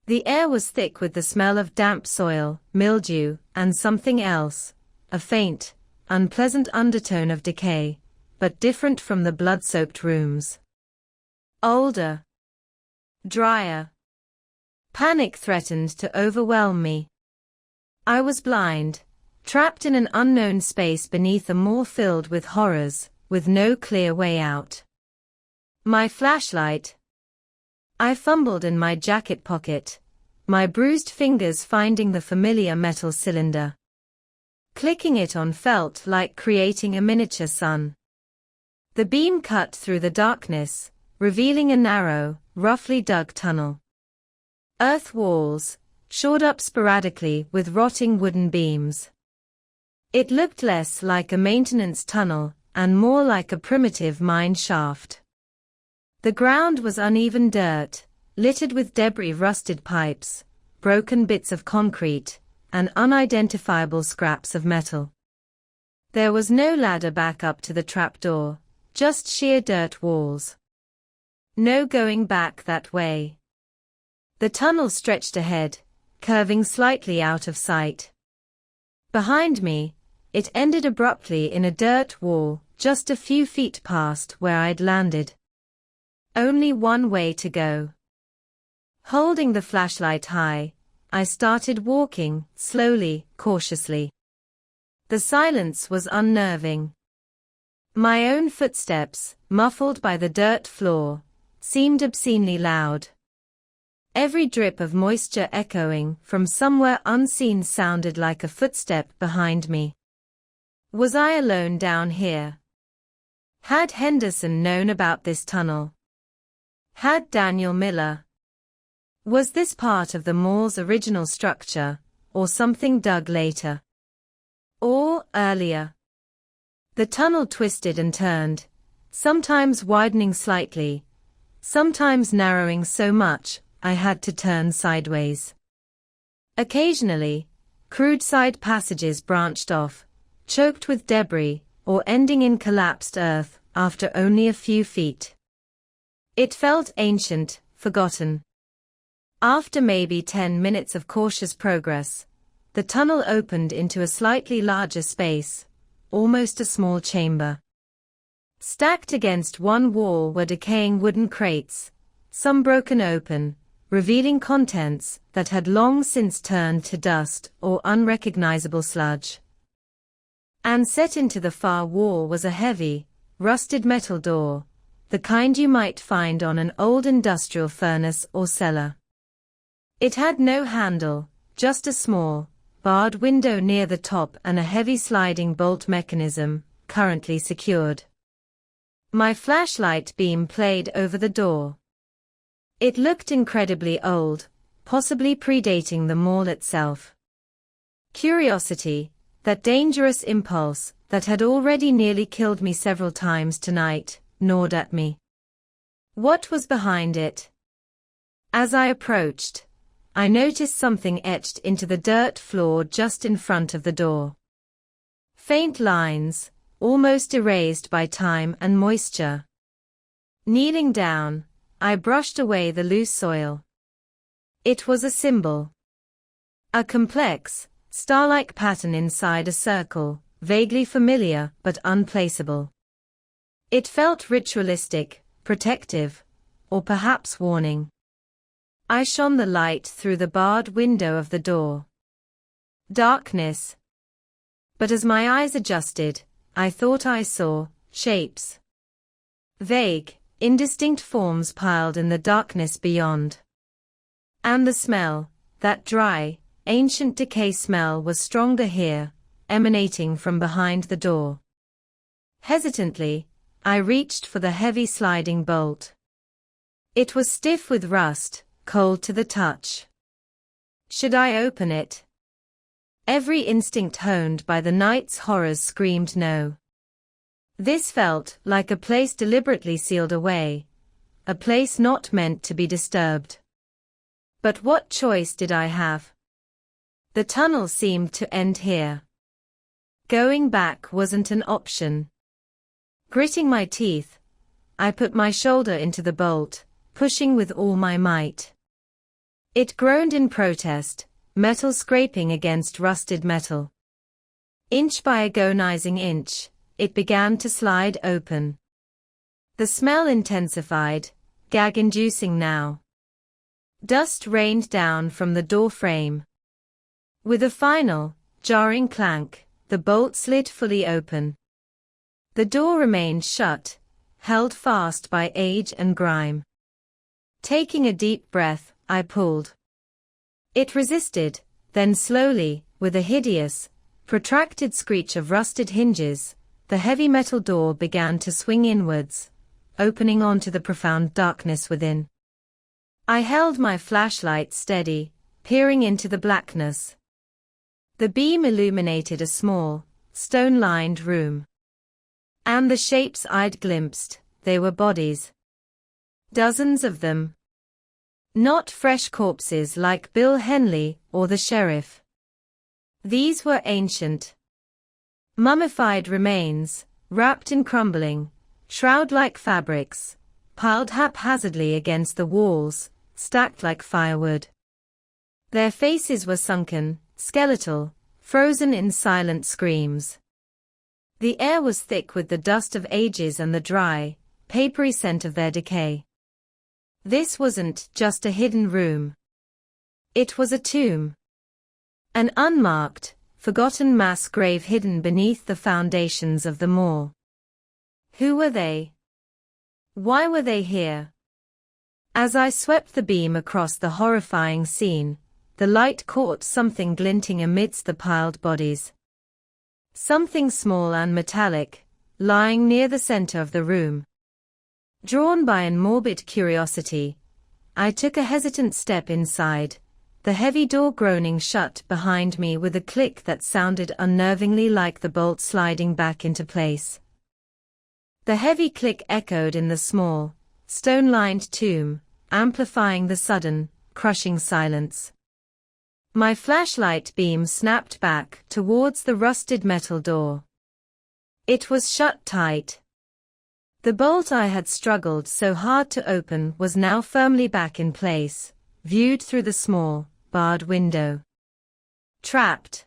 The air was thick with the smell of damp soil, mildew, and something else, a faint, unpleasant undertone of decay, but different from the blood-soaked rooms. Older. Drier. Panic threatened to overwhelm me. I was blind, trapped in an unknown space beneath a mall filled with horrors, with no clear way out. My flashlight. I fumbled in my jacket pocket, my bruised fingers finding the familiar metal cylinder. Clicking it on felt like creating a miniature sun. The beam cut through the darkness, revealing a narrow, roughly dug tunnel. Earth walls, shored up sporadically with rotting wooden beams. It looked less like a maintenance tunnel and more like a primitive mine shaft. The ground was uneven dirt, littered with debris, rusted pipes, broken bits of concrete, and unidentifiable scraps of metal. There was no ladder back up to the trapdoor, just sheer dirt walls. No going back that way. The tunnel stretched ahead, curving slightly out of sight. Behind me, it ended abruptly in a dirt wall, just a few feet past where I'd landed. Only one way to go. Holding the flashlight high, I started walking, slowly, cautiously. The silence was unnerving. My own footsteps, muffled by the dirt floor, seemed obscenely loud. Every drip of moisture echoing from somewhere unseen sounded like a footstep behind me. Was I alone down here? Had Henderson known about this tunnel? Had Daniel Miller? Was this part of the mall's original structure, or something dug later? Or earlier? The tunnel twisted and turned, sometimes widening slightly, sometimes narrowing so much I had to turn sideways. Occasionally, crude side passages branched off, choked with debris, or ending in collapsed earth after only a few feet. It felt ancient, forgotten. After maybe 10 minutes of cautious progress, the tunnel opened into a slightly larger space, almost a small chamber. Stacked against one wall were decaying wooden crates, some broken open, revealing contents that had long since turned to dust or unrecognizable sludge. And set into the far wall was a heavy, rusted metal door, the kind you might find on an old industrial furnace or cellar. It had no handle, just a small, barred window near the top and a heavy sliding bolt mechanism, currently secured. My flashlight beam played over the door. It looked incredibly old, possibly predating the mall itself. Curiosity, that dangerous impulse that had already nearly killed me several times tonight, gnawed at me. What was behind it? As I approached, I noticed something etched into the dirt floor just in front of the door. Faint lines, almost erased by time and moisture. Kneeling down, I brushed away the loose soil. It was a symbol. A complex, star-like pattern inside a circle, vaguely familiar but unplaceable. It felt ritualistic, protective, or perhaps warning. I shone the light through the barred window of the door. Darkness. But as my eyes adjusted, I thought I saw shapes. Vague, indistinct forms piled in the darkness beyond. And the smell, that dry, ancient decay smell, was stronger here, emanating from behind the door. Hesitantly, I reached for the heavy sliding bolt. It was stiff with rust, cold to the touch. Should I open it? Every instinct honed by the night's horrors screamed no. This felt like a place deliberately sealed away, a place not meant to be disturbed. But what choice did I have? The tunnel seemed to end here. Going back wasn't an option. Gritting my teeth, I put my shoulder into the bolt, pushing with all my might. It groaned in protest, metal scraping against rusted metal. Inch by agonizing inch, it began to slide open. The smell intensified, gag-inducing now. Dust rained down from the door frame. With a final, jarring clank, the bolt slid fully open. The door remained shut, held fast by age and grime. Taking a deep breath, I pulled. It resisted, then slowly, with a hideous, protracted screech of rusted hinges, the heavy metal door began to swing inwards, opening onto the profound darkness within. I held my flashlight steady, peering into the blackness. The beam illuminated a small, stone-lined room. And the shapes I'd glimpsed, they were bodies. Dozens of them. Not fresh corpses like Bill Henley or the sheriff. These were ancient, mummified remains, wrapped in crumbling, shroud-like fabrics, piled haphazardly against the walls, stacked like firewood. Their faces were sunken, skeletal, frozen in silent screams. The air was thick with the dust of ages and the dry, papery scent of their decay. This wasn't just a hidden room. It was a tomb. An unmarked, forgotten mass grave hidden beneath the foundations of the moor. Who were they? Why were they here? As I swept the beam across the horrifying scene, the light caught something glinting amidst the piled bodies. Something small and metallic, lying near the center of the room. Drawn by a morbid curiosity, I took a hesitant step inside, the heavy door groaning shut behind me with a click that sounded unnervingly like the bolt sliding back into place. The heavy click echoed in the small, stone-lined tomb, amplifying the sudden, crushing silence. My flashlight beam snapped back towards the rusted metal door. It was shut tight. The bolt I had struggled so hard to open was now firmly back in place, viewed through the small, barred window. Trapped.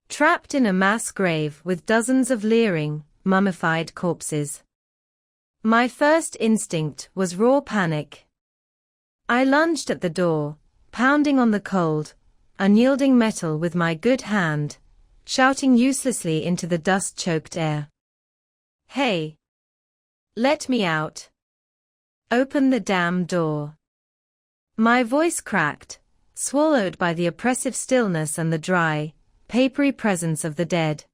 Trapped in a mass grave with dozens of leering, mummified corpses. My first instinct was raw panic. I lunged at the door, pounding on the cold, unyielding metal with my good hand, shouting uselessly into the dust-choked air. "Hey! Let me out! Open the damn door!" My voice cracked, swallowed by the oppressive stillness and the dry, papery presence of the dead.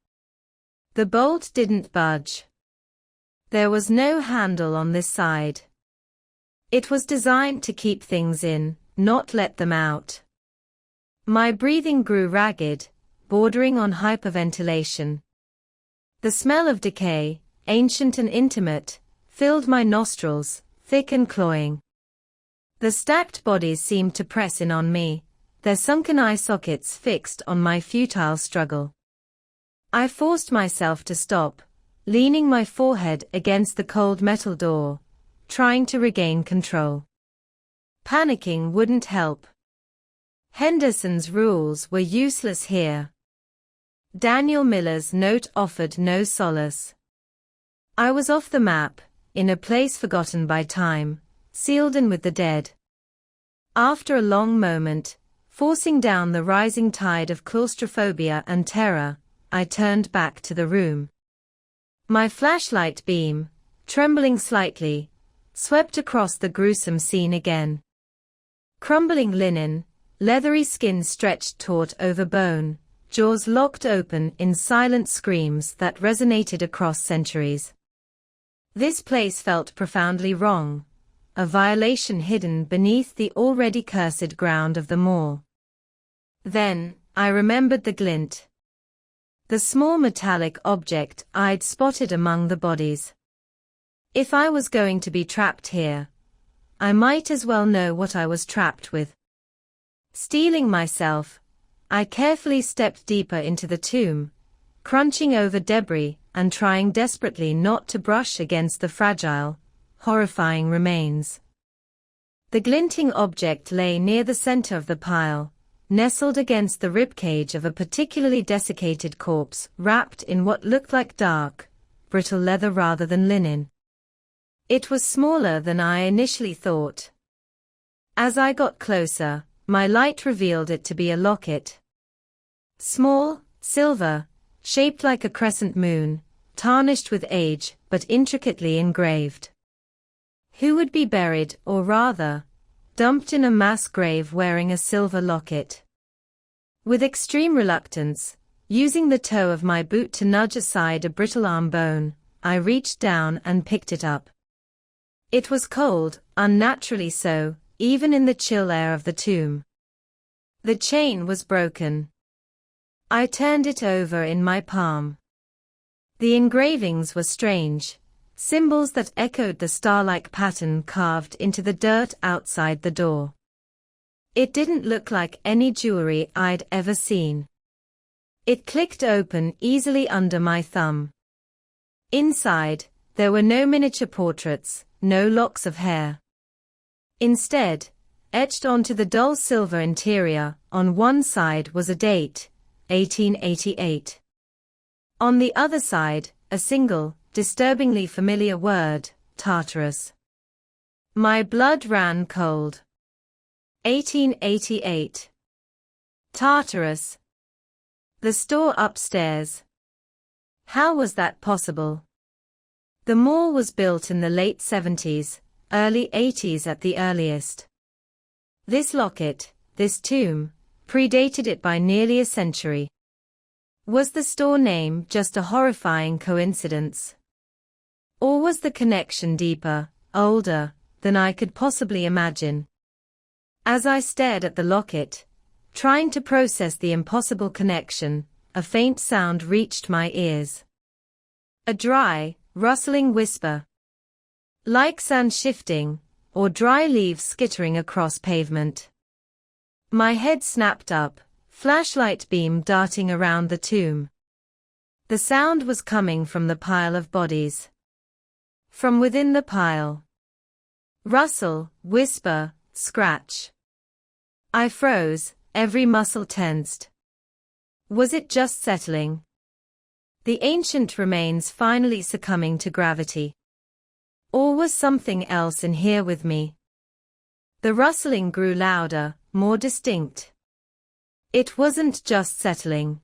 The bolt didn't budge. There was no handle on this side. It was designed to keep things in, not let them out. My breathing grew ragged, bordering on hyperventilation. The smell of decay, ancient and intimate, filled my nostrils, thick and cloying. The stacked bodies seemed to press in on me, their sunken eye sockets fixed on my futile struggle. I forced myself to stop, leaning my forehead against the cold metal door, trying to regain control. Panicking wouldn't help. Henderson's rules were useless here. Daniel Miller's note offered no solace. I was off the map, in a place forgotten by time, sealed in with the dead. After a long moment, forcing down the rising tide of claustrophobia and terror, I turned back to the room. My flashlight beam, trembling slightly, swept across the gruesome scene again. Crumbling linen, leathery skin stretched taut over bone, jaws locked open in silent screams that resonated across centuries. This place felt profoundly wrong, a violation hidden beneath the already cursed ground of the moor. Then, I remembered the glint. The small metallic object I'd spotted among the bodies. If I was going to be trapped here, I might as well know what I was trapped with. Steeling myself, I carefully stepped deeper into the tomb, crunching over debris and trying desperately not to brush against the fragile, horrifying remains. The glinting object lay near the center of the pile, nestled against the ribcage of a particularly desiccated corpse wrapped in what looked like dark, brittle leather rather than linen. It was smaller than I initially thought. As I got closer, my light revealed it to be a locket. Small, silver, shaped like a crescent moon, tarnished with age but intricately engraved. Who would be buried, or rather, dumped in a mass grave wearing a silver locket? With extreme reluctance, using the toe of my boot to nudge aside a brittle arm bone, I reached down and picked it up. It was cold, unnaturally so, even in the chill air of the tomb. The chain was broken. I turned it over in my palm. The engravings were strange, symbols that echoed the star-like pattern carved into the dirt outside the door. It didn't look like any jewelry I'd ever seen. It clicked open easily under my thumb. Inside, there were no miniature portraits, no locks of hair. Instead, etched onto the dull silver interior, on one side was a date, 1888. On the other side, a single, disturbingly familiar word, Tartarus. My blood ran cold. 1888. Tartarus. The store upstairs. How was that possible? The mall was built in the late 70s, early 80s at the earliest. This locket, this tomb, predated it by nearly a century. Was the store name just a horrifying coincidence? Or was the connection deeper, older, than I could possibly imagine? As I stared at the locket, trying to process the impossible connection, a faint sound reached my ears. A dry, rustling whisper. Like sand shifting, or dry leaves skittering across pavement. My head snapped up, flashlight beam darting around the tomb. The sound was coming from the pile of bodies. From within the pile. Rustle, whisper, scratch. I froze, every muscle tensed. Was it just settling? The ancient remains finally succumbing to gravity? Or was something else in here with me? The rustling grew louder, more distinct. It wasn't just settling.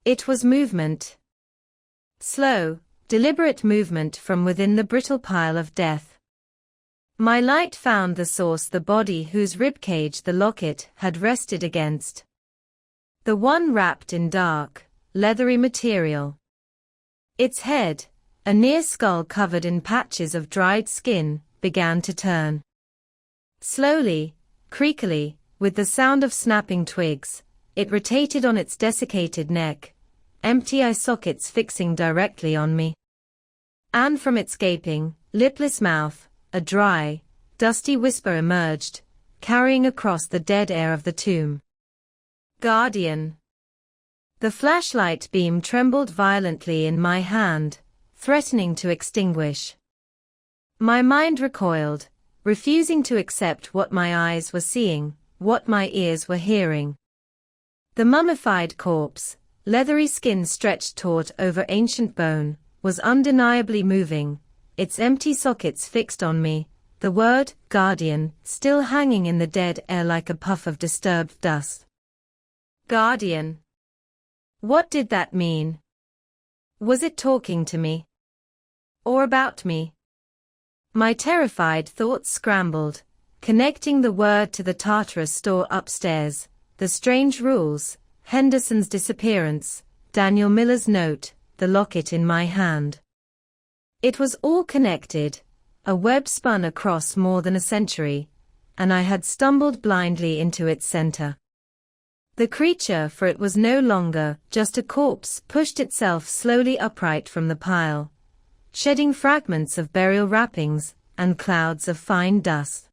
It was movement. Slow, deliberate movement from within the brittle pile of death. My light found the source, the body whose ribcage the locket had rested against. The one wrapped in dark, leathery material. Its head, a near skull covered in patches of dried skin, began to turn. Slowly, creakily, with the sound of snapping twigs, it rotated on its desiccated neck, empty eye sockets fixing directly on me. And from its gaping, lipless mouth, a dry, dusty whisper emerged, carrying across the dead air of the tomb. Guardian. The flashlight beam trembled violently in my hand, threatening to extinguish. My mind recoiled, refusing to accept what my eyes were seeing, what my ears were hearing. The mummified corpse, leathery skin stretched taut over ancient bone, was undeniably moving, its empty sockets fixed on me, the word, guardian, still hanging in the dead air like a puff of disturbed dust. Guardian. What did that mean? Was it talking to me? Or about me? My terrified thoughts scrambled, connecting the word to the Tartarus store upstairs, the strange rules, Henderson's disappearance, Daniel Miller's note, the locket in my hand. It was all connected, a web spun across more than a century, and I had stumbled blindly into its center. The creature, for it was no longer just a corpse, pushed itself slowly upright from the pile, shedding fragments of burial wrappings and clouds of fine dust.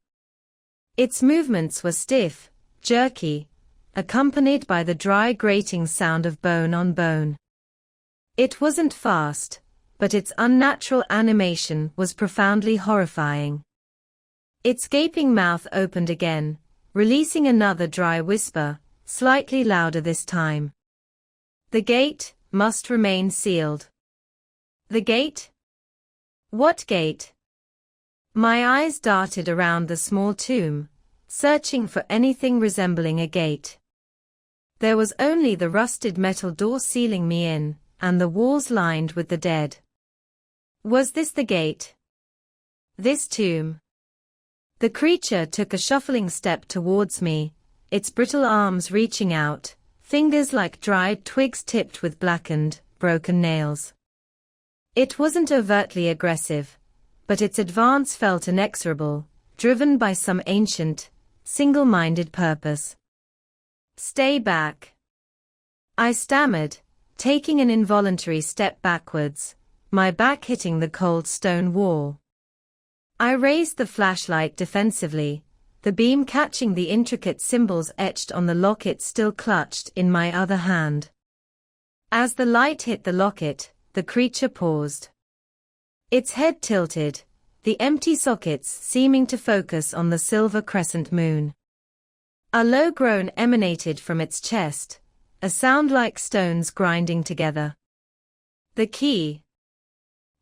Its movements were stiff, jerky, accompanied by the dry grating sound of bone on bone. It wasn't fast, but its unnatural animation was profoundly horrifying. Its gaping mouth opened again, releasing another dry whisper, slightly louder this time. The gate must remain sealed. The gate? What gate? My eyes darted around the small tomb, searching for anything resembling a gate. There was only the rusted metal door sealing me in, and the walls lined with the dead. Was this the gate? This tomb? The creature took a shuffling step towards me, its brittle arms reaching out, fingers like dried twigs tipped with blackened, broken nails. It wasn't overtly aggressive, but its advance felt inexorable, driven by some ancient, single-minded purpose. Stay back. I stammered, taking an involuntary step backwards, my back hitting the cold stone wall. I raised the flashlight defensively, the beam catching the intricate symbols etched on the locket still clutched in my other hand. As the light hit the locket, the creature paused. Its head tilted, the empty sockets seeming to focus on the silver crescent moon. A low groan emanated from its chest, a sound like stones grinding together. The key.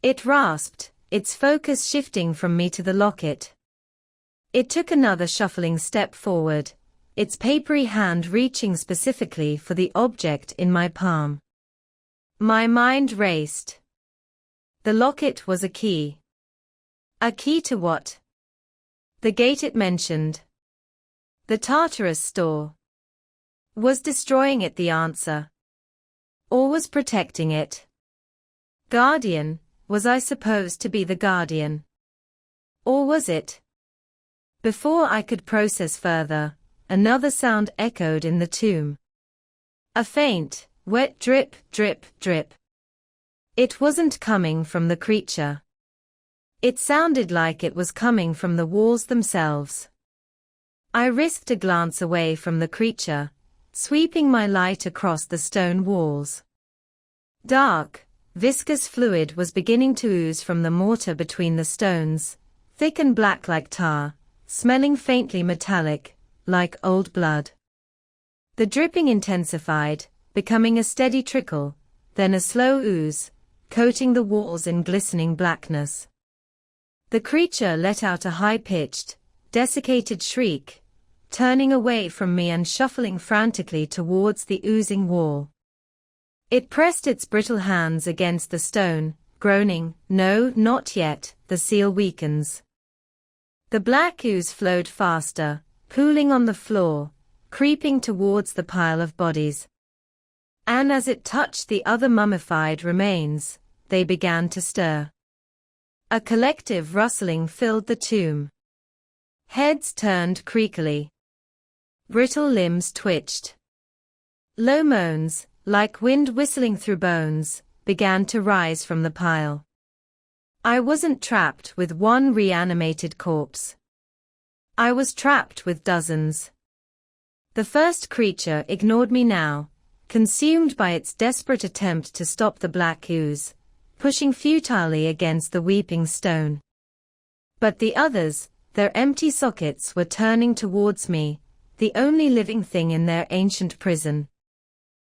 It rasped, its focus shifting from me to the locket, It took another shuffling step forward, its papery hand reaching specifically for the object in my palm. My mind raced. The locket was a key. A key to what? The gate it mentioned. The Tartarus store. Was destroying it the answer? Or was protecting it? Guardian, was I supposed to be the guardian? Or was it? Before I could process further, another sound echoed in the tomb. A faint, wet drip, drip, drip. It wasn't coming from the creature. It sounded like it was coming from the walls themselves. I risked a glance away from the creature, sweeping my light across the stone walls. Dark, viscous fluid was beginning to ooze from the mortar between the stones, thick and black like tar, smelling faintly metallic, like old blood. The dripping intensified, becoming a steady trickle, then a slow ooze, coating the walls in glistening blackness. The creature let out a high-pitched, desiccated shriek, turning away from me and shuffling frantically towards the oozing wall. It pressed its brittle hands against the stone, groaning, "No, not yet, the seal weakens." The black ooze flowed faster, pooling on the floor, creeping towards the pile of bodies. And as it touched the other mummified remains, they began to stir. A collective rustling filled the tomb. Heads turned creakily. Brittle limbs twitched. Low moans, like wind whistling through bones, began to rise from the pile. I wasn't trapped with one reanimated corpse. I was trapped with dozens. The first creature ignored me now, consumed by its desperate attempt to stop the black ooze, pushing futilely against the weeping stone. But the others, their empty sockets were turning towards me, the only living thing in their ancient prison.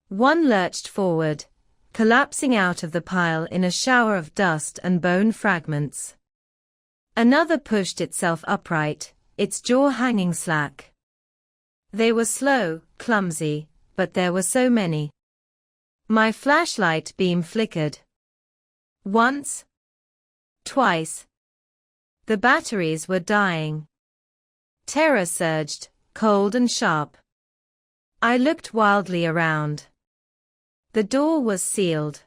One lurched forward, collapsing out of the pile in a shower of dust and bone fragments. Another pushed itself upright, its jaw hanging slack. They were slow, clumsy, but there were so many. My flashlight beam flickered. Once. Twice. The batteries were dying. Terror surged, cold and sharp. I looked wildly around. The door was sealed.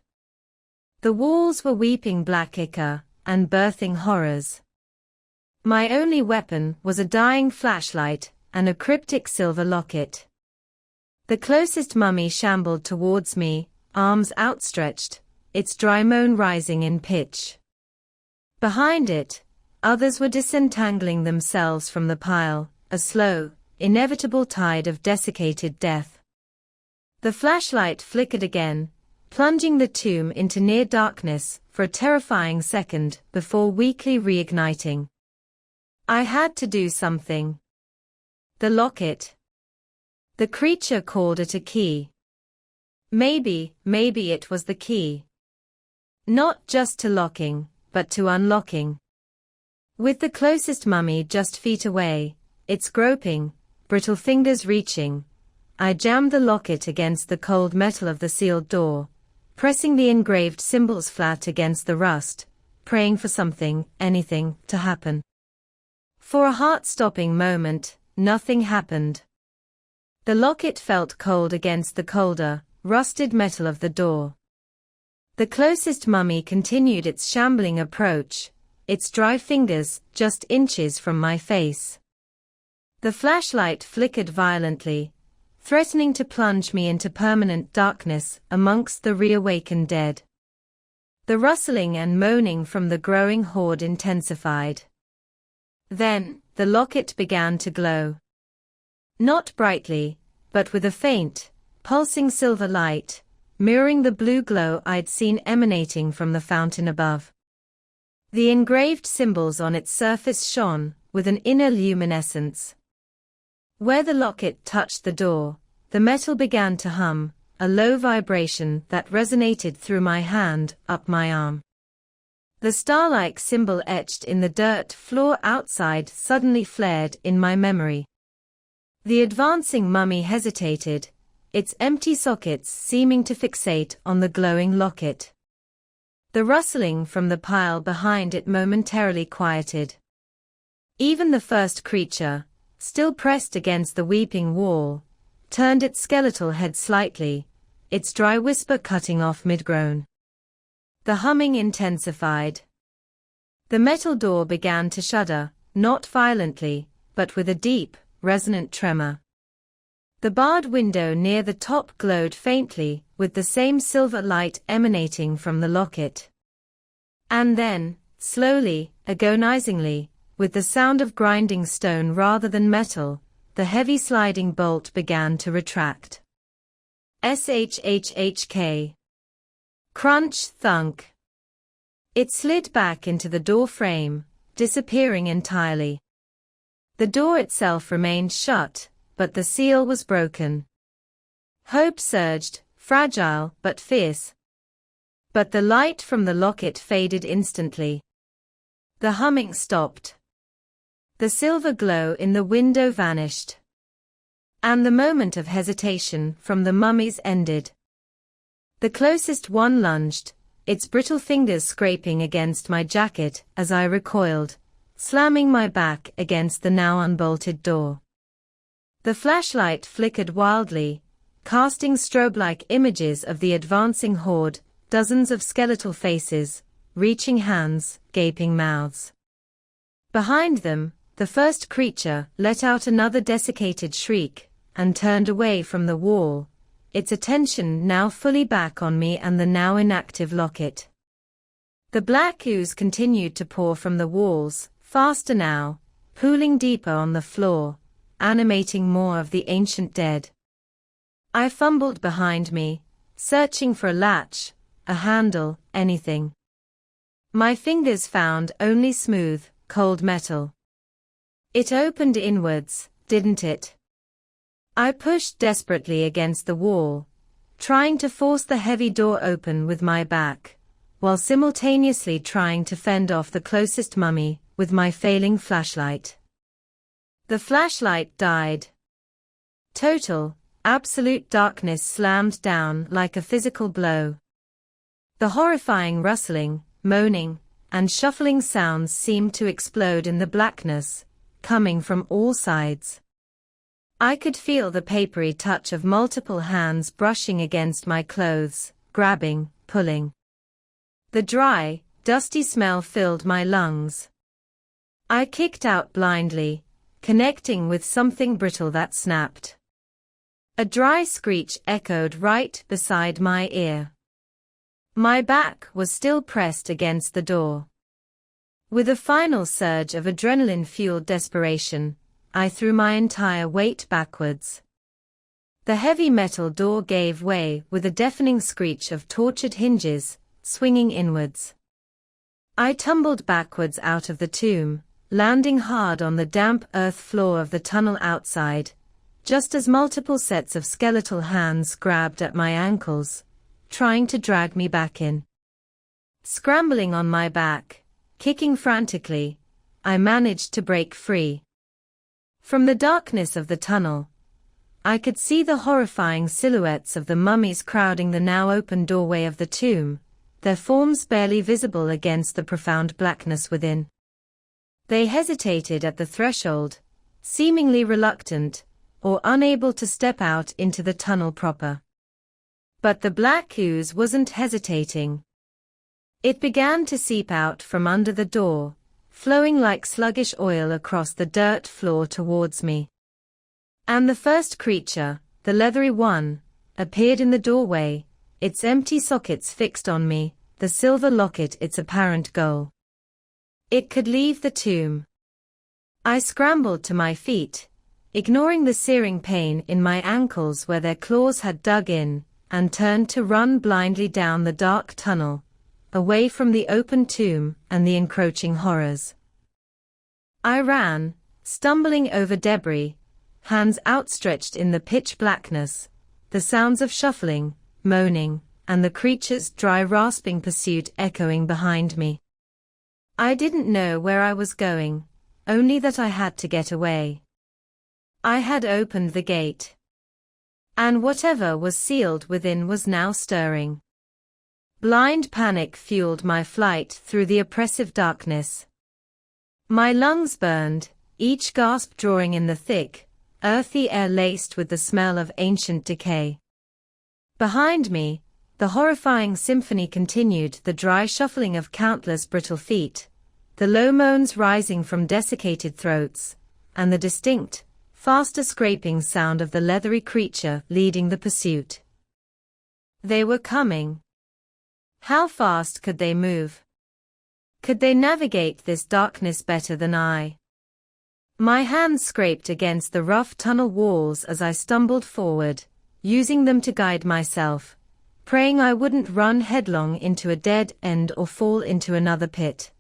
The walls were weeping black ichor, and birthing horrors. My only weapon was a dying flashlight, and a cryptic silver locket. The closest mummy shambled towards me, arms outstretched, its dry moan rising in pitch. Behind it, others were disentangling themselves from the pile, a slow, inevitable tide of desiccated death. The flashlight flickered again, plunging the tomb into near darkness for a terrifying second before weakly reigniting. I had to do something. The locket. The creature called it a key. Maybe it was the key. Not just to locking, but to unlocking. With the closest mummy just feet away, its groping, brittle fingers reaching, I jammed the locket against the cold metal of the sealed door, pressing the engraved symbols flat against the rust, praying for something, anything, to happen. For a heart-stopping moment, nothing happened. The locket felt cold against the colder, rusted metal of the door. The closest mummy continued its shambling approach, its dry fingers just inches from my face. The flashlight flickered violently, threatening to plunge me into permanent darkness amongst the reawakened dead. The rustling and moaning from the growing horde intensified. Then, the locket began to glow. Not brightly, but with a faint, pulsing silver light, mirroring the blue glow I'd seen emanating from the fountain above. The engraved symbols on its surface shone with an inner luminescence. Where the locket touched the door, the metal began to hum, a low vibration that resonated through my hand, up my arm. The star-like symbol etched in the dirt floor outside suddenly flared in my memory. The advancing mummy hesitated, its empty sockets seeming to fixate on the glowing locket. The rustling from the pile behind it momentarily quieted. Even the first creature, still pressed against the weeping wall, turned its skeletal head slightly, its dry whisper cutting off mid-groan. The humming intensified. The metal door began to shudder, not violently, but with a deep, resonant tremor. The barred window near the top glowed faintly, with the same silver light emanating from the locket. And then, slowly, agonizingly, with the sound of grinding stone rather than metal, the heavy sliding bolt began to retract. Shhhk. Crunch, thunk. It slid back into the door frame, disappearing entirely. The door itself remained shut, but the seal was broken. Hope surged, fragile but fierce. But the light from the locket faded instantly. The humming stopped. The silver glow in the window vanished. And the moment of hesitation from the mummies ended. The closest one lunged, its brittle fingers scraping against my jacket as I recoiled, slamming my back against the now unbolted door. The flashlight flickered wildly, casting strobe-like images of the advancing horde, dozens of skeletal faces, reaching hands, gaping mouths. Behind them, the first creature let out another desiccated shriek, and turned away from the wall, its attention now fully back on me and the now inactive locket. The black ooze continued to pour from the walls, faster now, pooling deeper on the floor, animating more of the ancient dead. I fumbled behind me, searching for a latch, a handle, anything. My fingers found only smooth, cold metal. It opened inwards, didn't it? I pushed desperately against the wall, trying to force the heavy door open with my back, while simultaneously trying to fend off the closest mummy with my failing flashlight. The flashlight died. Total, absolute darkness slammed down like a physical blow. The horrifying rustling, moaning, and shuffling sounds seemed to explode in the blackness, coming from all sides. I could feel the papery touch of multiple hands brushing against my clothes, grabbing, pulling. The dry, dusty smell filled my lungs. I kicked out blindly, connecting with something brittle that snapped. A dry screech echoed right beside my ear. My back was still pressed against the door. With a final surge of adrenaline-fueled desperation, I threw my entire weight backwards. The heavy metal door gave way with a deafening screech of tortured hinges, swinging inwards. I tumbled backwards out of the tomb, landing hard on the damp earth floor of the tunnel outside, just as multiple sets of skeletal hands grabbed at my ankles, trying to drag me back in. Scrambling on my back, kicking frantically, I managed to break free. From the darkness of the tunnel, I could see the horrifying silhouettes of the mummies crowding the now open doorway of the tomb, their forms barely visible against the profound blackness within. They hesitated at the threshold, seemingly reluctant, or unable to step out into the tunnel proper. But the black ooze wasn't hesitating. It began to seep out from under the door, flowing like sluggish oil across the dirt floor towards me. And the first creature, the leathery one, appeared in the doorway, its empty sockets fixed on me, the silver locket its apparent goal. It could leave the tomb. I scrambled to my feet, ignoring the searing pain in my ankles where their claws had dug in, and turned to run blindly down the dark tunnel, away from the open tomb and the encroaching horrors. I ran, stumbling over debris, hands outstretched in the pitch blackness, the sounds of shuffling, moaning, and the creature's dry rasping pursuit echoing behind me. I didn't know where I was going, only that I had to get away. I had opened the gate, and whatever was sealed within was now stirring. Blind panic fueled my flight through the oppressive darkness. My lungs burned, each gasp drawing in the thick, earthy air laced with the smell of ancient decay. Behind me, the horrifying symphony continued, the dry shuffling of countless brittle feet, the low moans rising from desiccated throats, and the distinct, faster scraping sound of the leathery creature leading the pursuit. They were coming. How fast could they move? Could they navigate this darkness better than I? My hands scraped against the rough tunnel walls as I stumbled forward, using them to guide myself, praying I wouldn't run headlong into a dead end or fall into another pit.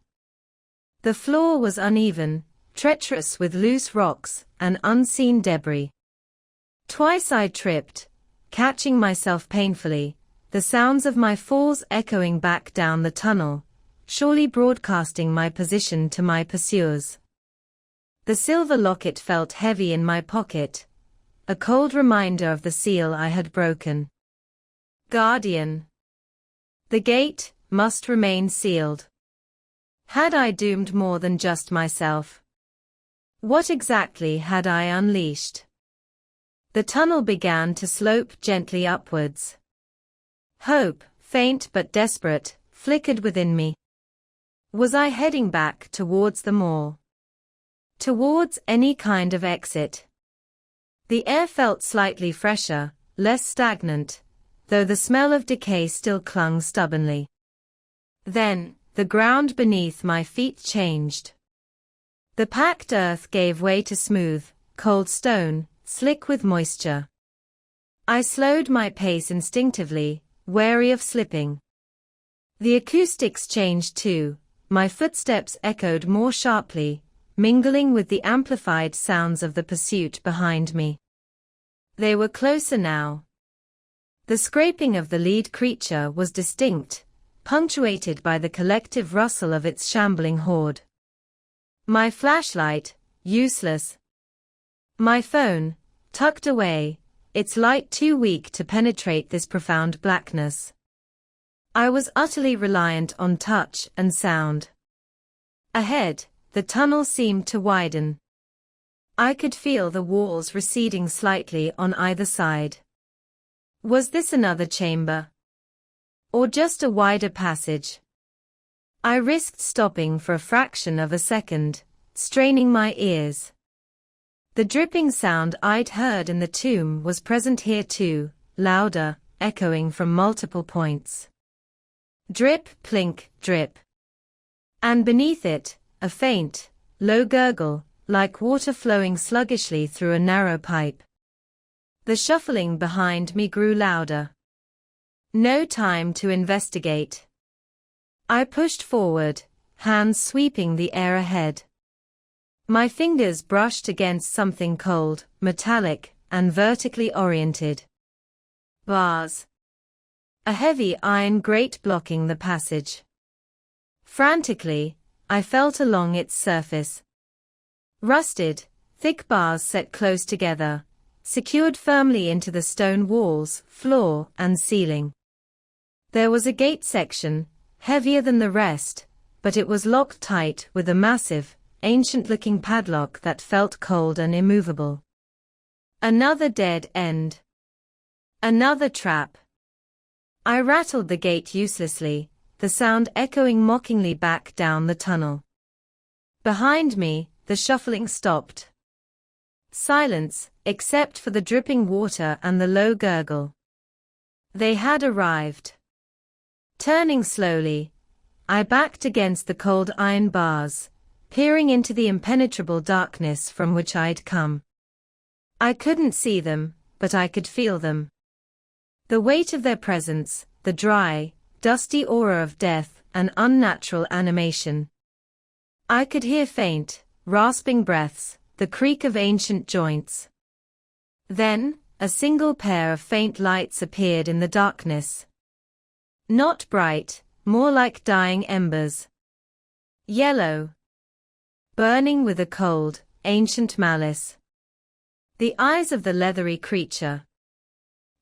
The floor was uneven, treacherous with loose rocks and unseen debris. Twice I tripped, catching myself painfully, the sounds of my falls echoing back down the tunnel, surely broadcasting my position to my pursuers. The silver locket felt heavy in my pocket, a cold reminder of the seal I had broken. Guardian. The gate must remain sealed. Had I doomed more than just myself? What exactly had I unleashed? The tunnel began to slope gently upwards. Hope, faint but desperate, flickered within me. Was I heading back towards the mall? Towards any kind of exit? The air felt slightly fresher, less stagnant, though the smell of decay still clung stubbornly. Then, the ground beneath my feet changed. The packed earth gave way to smooth, cold stone, slick with moisture. I slowed my pace instinctively, wary of slipping. The acoustics changed too, my footsteps echoed more sharply, mingling with the amplified sounds of the pursuit behind me. They were closer now. The scraping of the lead creature was distinct, punctuated by the collective rustle of its shambling horde. My flashlight, useless. My phone, tucked away, its light too weak to penetrate this profound blackness. I was utterly reliant on touch and sound. Ahead, the tunnel seemed to widen. I could feel the walls receding slightly on either side. Was this another chamber? Or just a wider passage? I risked stopping for a fraction of a second, straining my ears. The dripping sound I'd heard in the tomb was present here too, louder, echoing from multiple points. Drip, plink, drip. And beneath it, a faint, low gurgle, like water flowing sluggishly through a narrow pipe. The shuffling behind me grew louder. No time to investigate. I pushed forward, hands sweeping the air ahead. My fingers brushed against something cold, metallic, and vertically oriented. Bars. A heavy iron grate blocking the passage. Frantically, I felt along its surface. Rusted, thick bars set close together, secured firmly into the stone walls, floor, and ceiling. There was a gate section, heavier than the rest, but it was locked tight with a massive, ancient-looking padlock that felt cold and immovable. Another dead end. Another trap. I rattled the gate uselessly, the sound echoing mockingly back down the tunnel. Behind me, the shuffling stopped. Silence, except for the dripping water and the low gurgle. They had arrived. Turning slowly, I backed against the cold iron bars, peering into the impenetrable darkness from which I'd come. I couldn't see them, but I could feel them. The weight of their presence, the dry, dusty aura of death and unnatural animation. I could hear faint, rasping breaths, the creak of ancient joints. Then, a single pair of faint lights appeared in the darkness. Not bright, more like dying embers. Yellow. Burning with a cold, ancient malice. The eyes of the leathery creature.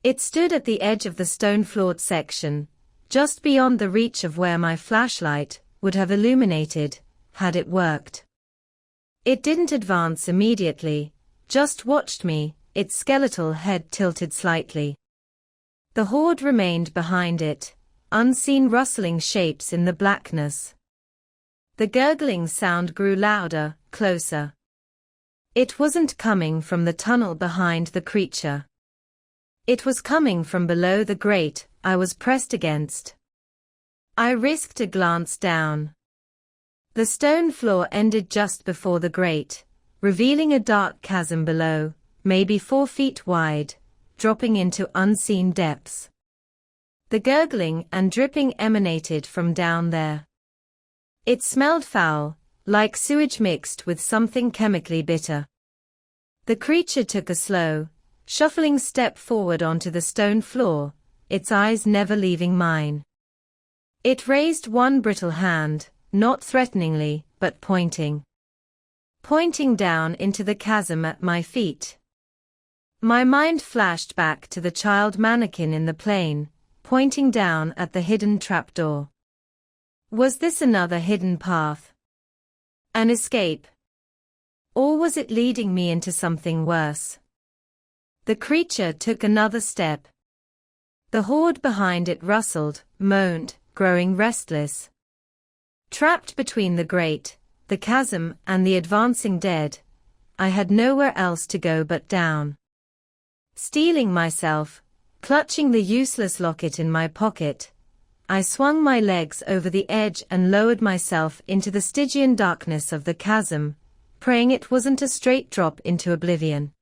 It stood at the edge of the stone-floored section, just beyond the reach of where my flashlight would have illuminated, had it worked. It didn't advance immediately, just watched me, its skeletal head tilted slightly. The horde remained behind it, unseen rustling shapes in the blackness. The gurgling sound grew louder, closer. It wasn't coming from the tunnel behind the creature. It was coming from below the grate I was pressed against. I risked a glance down. The stone floor ended just before the grate, revealing a dark chasm below, maybe 4 feet wide, dropping into unseen depths. The gurgling and dripping emanated from down there. It smelled foul, like sewage mixed with something chemically bitter. The creature took a slow, shuffling step forward onto the stone floor, its eyes never leaving mine. It raised one brittle hand, not threateningly, but pointing. Pointing down into the chasm at my feet. My mind flashed back to the child mannequin in the plane, pointing down at the hidden trapdoor. Was this another hidden path? An escape? Or was it leading me into something worse? The creature took another step. The horde behind it rustled, moaned, growing restless. Trapped between the grate, the chasm, and the advancing dead, I had nowhere else to go but down. Steeling myself, clutching the useless locket in my pocket, I swung my legs over the edge and lowered myself into the Stygian darkness of the chasm, praying it wasn't a straight drop into oblivion.